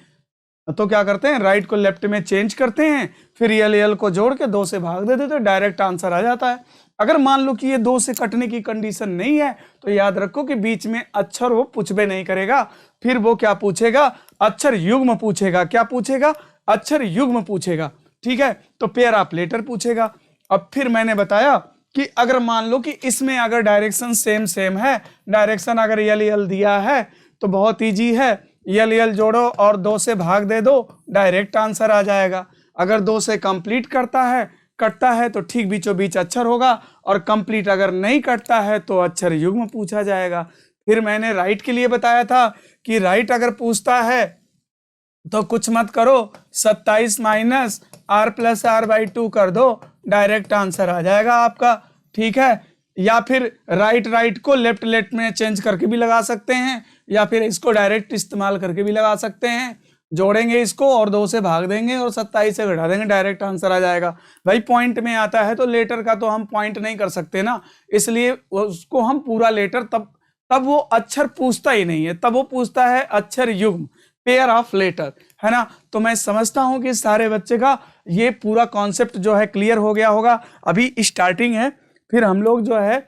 तो क्या करते हैं, राइट को लेफ्ट में चेंज करते हैं, फिर एल को जोड़ के 2 से भाग दे देते, डायरेक्ट आंसर आ जाता है। अगर मान लो कि ये 2 से कटने की कंडीशन नहीं है तो याद रखो कि बीच में अक्षर वो पूछबे नहीं करेगा, फिर वो क्या पूछेगा, अक्षर युग्म पूछेगा। क्या पूछेगा, अक्षर युग्म पूछेगा। ठीक है, तो पेयर ऑफ लेटर पूछेगा। अब फिर मैंने बताया कि अगर मान लो कि इसमें अगर डायरेक्शन सेम है, डायरेक्शन अगर एल दिया है तो बहुत ईजी है, एल जोड़ो और 2 से भाग दे दो, डायरेक्ट आंसर आ जाएगा। अगर 2 से कंप्लीट कटता है तो ठीक बीचों बीच अक्षर होगा, और कंप्लीट अगर नहीं कटता है तो अक्षर युग्म पूछा जाएगा। फिर मैंने राइट के लिए बताया था कि राइट अगर पूछता है तो कुछ मत करो, 27 माइनस r प्लस r/2 कर दो, डायरेक्ट आंसर आ जाएगा आपका। ठीक है, या फिर राइट को लेफ्ट में चेंज करके भी लगा सकते हैं, या फिर इसको डायरेक्ट इस्तेमाल करके भी लगा सकते हैं। जोड़ेंगे इसको और 2 से भाग देंगे और 27 से घटा देंगे, डायरेक्ट आंसर आ जाएगा। भाई पॉइंट में आता है तो लेटर का तो हम पॉइंट नहीं कर सकते ना, इसलिए उसको हम पूरा लेटर, तब वो अक्षर पूछता ही नहीं है, तब वो पूछता है अक्षर युग्म, पेयर ऑफ लेटर, है ना। तो मैं समझता हूं कि सारे बच्चे का ये पूरा कॉन्सेप्ट जो है क्लियर हो गया होगा। अभी स्टार्टिंग है, फिर हम लोग जो है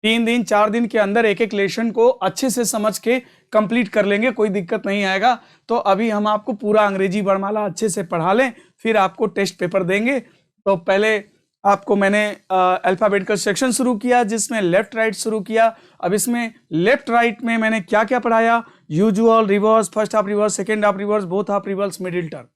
3 दिन 4 दिन के अंदर एक एक लेसन को अच्छे से समझ के कंप्लीट कर लेंगे, कोई दिक्कत नहीं आएगा। तो अभी हम आपको पूरा अंग्रेजी वर्णमाला अच्छे से पढ़ा लें, फिर आपको टेस्ट पेपर देंगे। तो पहले आपको मैंने अल्फाबेटिकल सेक्शन शुरू किया, जिसमें लेफ्ट राइट शुरू किया। अब इसमें लेफ्ट राइट में मैंने क्या क्या पढ़ाया, usual, reverse, first half reverse, second half reverse, both half reverse, middle term.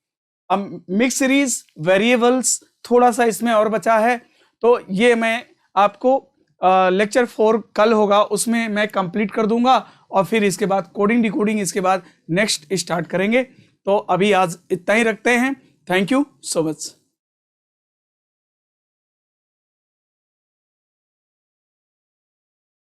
अब मिक्स सीरीज, वेरिएबल्स, थोड़ा सा इसमें और बचा है, तो ये मैं आपको लेक्चर 4 कल होगा, उसमें मैं कंप्लीट कर दूंगा, और फिर इसके बाद कोडिंग डिकोडिंग इसके बाद नेक्स्ट स्टार्ट करेंगे। तो अभी आज इतना ही रखते हैं। Thank you so much.